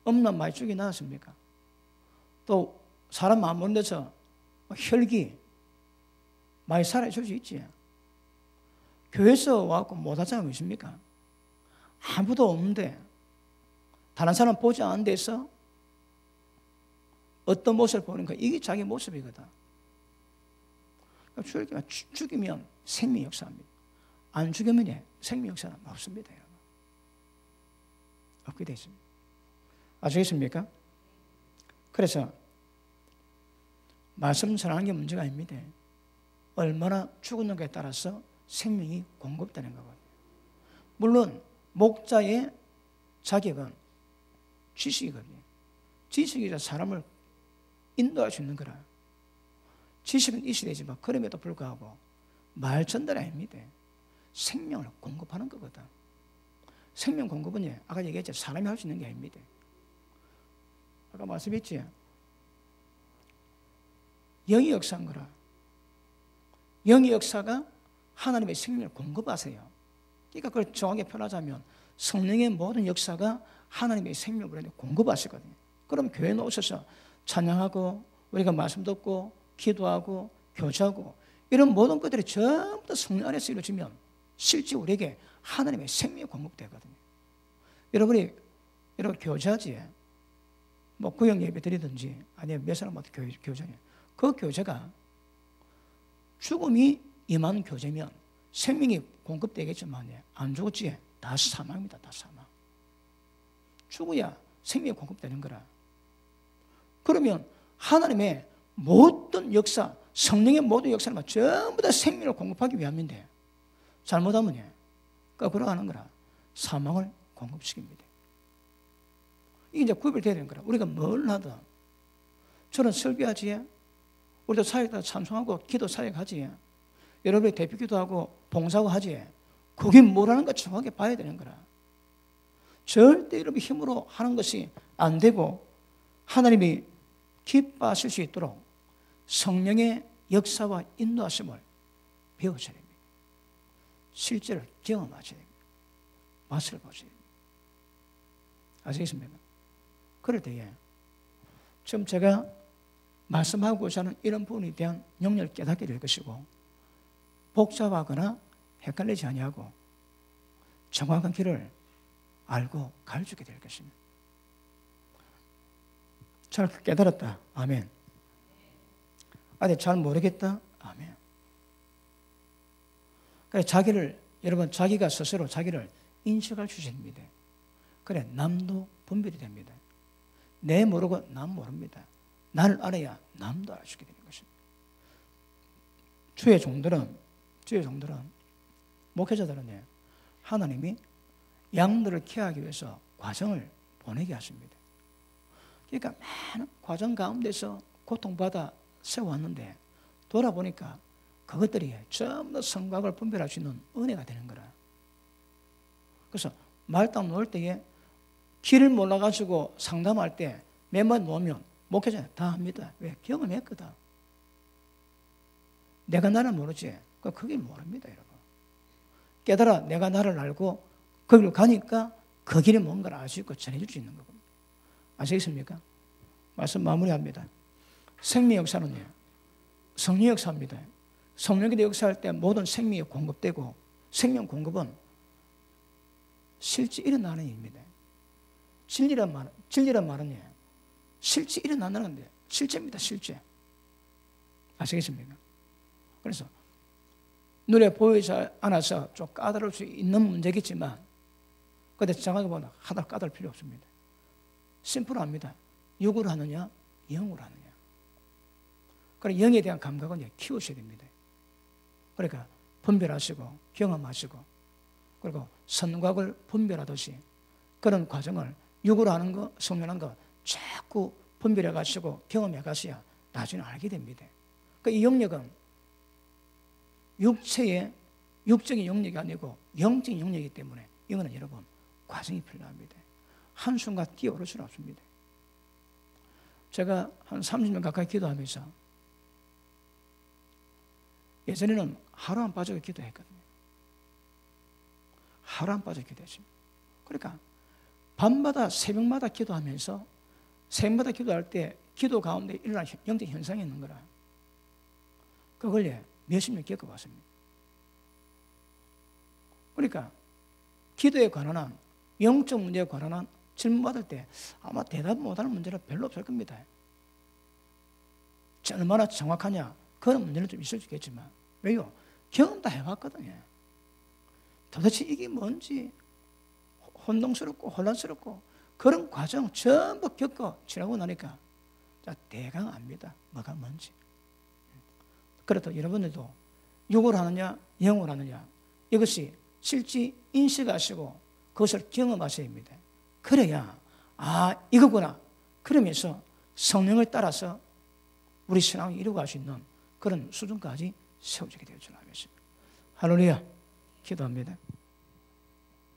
Speaker 1: 엄난 많이 죽이 나왔습니까? 또 사람 안 보는 데서 혈기 많이 살아있을 수 있지. 교회에서 와갖고 못하자는 거 있습니까? 아무도 없는데 다른 사람 보지 않는 데서 어떤 모습을 보는가? 이게 자기 모습이거든. 죽이면 생명 역사입니다. 안 죽이면 생명 역사는 없습니다. 여러분. 없게 되어 있습니다. 아시겠습니까? 그래서 말씀 전하는 게 문제가 아닙니다. 얼마나 죽었는가에 따라서 생명이 공급되는 거거든요. 물론 목자의 자격은 지식이거든요. 지식이 사람을 인도할 수 있는 거라. 지식은 이 시대지만 그럼에도 불구하고 말 전달이 아닙니다. 생명을 공급하는 거거든. 생명 공급은 아까 얘기했죠. 사람이 할 수 있는 게 아닙니다. 아까 말씀했지. 영의 역사인 거라. 영의 역사가 하나님의 생명을 공급하세요. 그러니까 그걸 정확하게 표현하자면 성령의 모든 역사가 하나님의 생명을 공급하시거든요. 그럼 교회에 오셔서 찬양하고 우리가 말씀 듣고 기도하고 교제하고 이런 모든 것들이 전부 다 성령 안에서 이루어지면 실제 우리에게 하나님의 생명이 공급되거든요. 여러분 교제하지 뭐 구역 예배 드리든지 아니면 몇 사람한테 교제해요. 그 교제가 죽음이 임하는 교제면 생명이 공급되겠지만 안 죽었지 다 사망입니다. 다 사망. 죽어야 생명이 공급되는 거라. 그러면 하나님의 모든 역사, 성령의 모든 역사는 전부 다 생명을 공급하기 위함인데 잘못하면 거꾸로 하는 거라. 사망을 공급시킵니다. 이게 이제 구별되어야 되는 거라. 우리가 뭘 하든 저는 설교하지, 우리도 사역다 찬송하고 기도 사역하지, 여러분이 대표 기도하고 봉사하고 하지, 그게 뭐라는 거 정확하게 봐야 되는 거라. 절대 여러분 힘으로 하는 것이 안 되고 하나님이 기뻐하실 수 있도록 성령의 역사와 인도하심을 배우셔야 됩니다. 실제로 경험하셔야 됩니다. 맛을 보셔야 됩니다. 아시겠습니까? 그럴 때에 지금 제가 말씀하고자 하는 이런 부분에 대한 영역을 깨닫게 될 것이고 복잡하거나 헷갈리지 아니하고 정확한 길을 알고 가르치게 될 것입니다. 잘 깨달았다. 아멘. 아니 잘 모르겠다. 아멘. 그래 자기를 여러분 자기가 스스로 자기를 인식할 수 있습니다. 그래 남도 분별이 됩니다. 내 모르고 남 모릅니다. 나를 알아야 남도 알 수 있게 되는 것입니다. 주의 종들은 목회자들은 하나님이 양들을 케어하기 위해서 과정을 보내게 하십니다. 그러니까 많은 과정 가운데서 고통받아 세워왔는데 돌아보니까 그것들이 전부 다 성곽을 분별할 수 있는 은혜가 되는 거라. 그래서 말단 놓을 때에 길을 몰라가지고 상담할 때 맨만 놓으면 목회자 다 합니다. 왜? 경험했거든. 내가 나를 모르지. 그게 모릅니다, 여러분. 깨달아 내가 나를 알고 거기로 가니까 그 길에 뭔가를 알 수 있고 전해줄 수 있는 거거든요. 아시겠습니까? 말씀 마무리합니다. 생명 역사는요, 성령 역사입니다. 성령의 역사할 때 모든 생명이 공급되고 생명 공급은 실제 일어나는 일입니다. 진리란 말은 실제 일어나는데 실제입니다. 실제. 아시겠습니까? 그래서 눈에 보이지 않아서 좀 까다로울 수 있는 문제겠지만 그런데 정확히 보면 하나 까다로울 필요 없습니다. 심플합니다. 육으로 하느냐 영으로 하느냐. 그래서 영에 대한 감각은 키우셔야 됩니다. 그러니까 분별하시고 경험하시고 그리고 선각을 분별하듯이 그런 과정을 육으로 하는 거, 성령하는 거 자꾸 분별해 가시고 경험해 가셔야 나중에 알게 됩니다. 그러니까 이 영역은 육체의 육적인 영역이 아니고 영적인 영역이기 때문에 이거는 여러분 과정이 필요합니다. 한순간 뛰어오를 수는 없습니다. 제가 한 30년 가까이 기도하면서 예전에는 하루 안 빠지고 기도했거든요. 하루 안 빠지고 기도했습니다. 그러니까 밤마다 새벽마다 기도하면서 새벽마다 기도할 때 기도 가운데 일어나는 영적 현상이 있는 거라. 그걸 몇십 년 겪어봤습니다. 그러니까 기도에 관한 영적 문제에 관한 질문받을 때 아마 대답 못하는 문제는 별로 없을 겁니다. 얼마나 정확하냐 그런 문제는 좀 있을 수 있겠지만 왜요? 경험 다 해봤거든요. 도대체 이게 뭔지 혼동스럽고 혼란스럽고 그런 과정 전부 겪어 지나고 나니까 대강 압니다. 뭐가 뭔지. 그래도 여러분들도 육으로 하느냐 영으로 하느냐 이것이 실제 인식하시고 그것을 경험하셔야 합니다. 그래야 이거구나. 그러면서 성령을 따라서 우리 신앙을 이루어갈 수 있는 그런 수준까지 세워지게 될 줄 알겠습니다. 할렐루야. 기도합니다.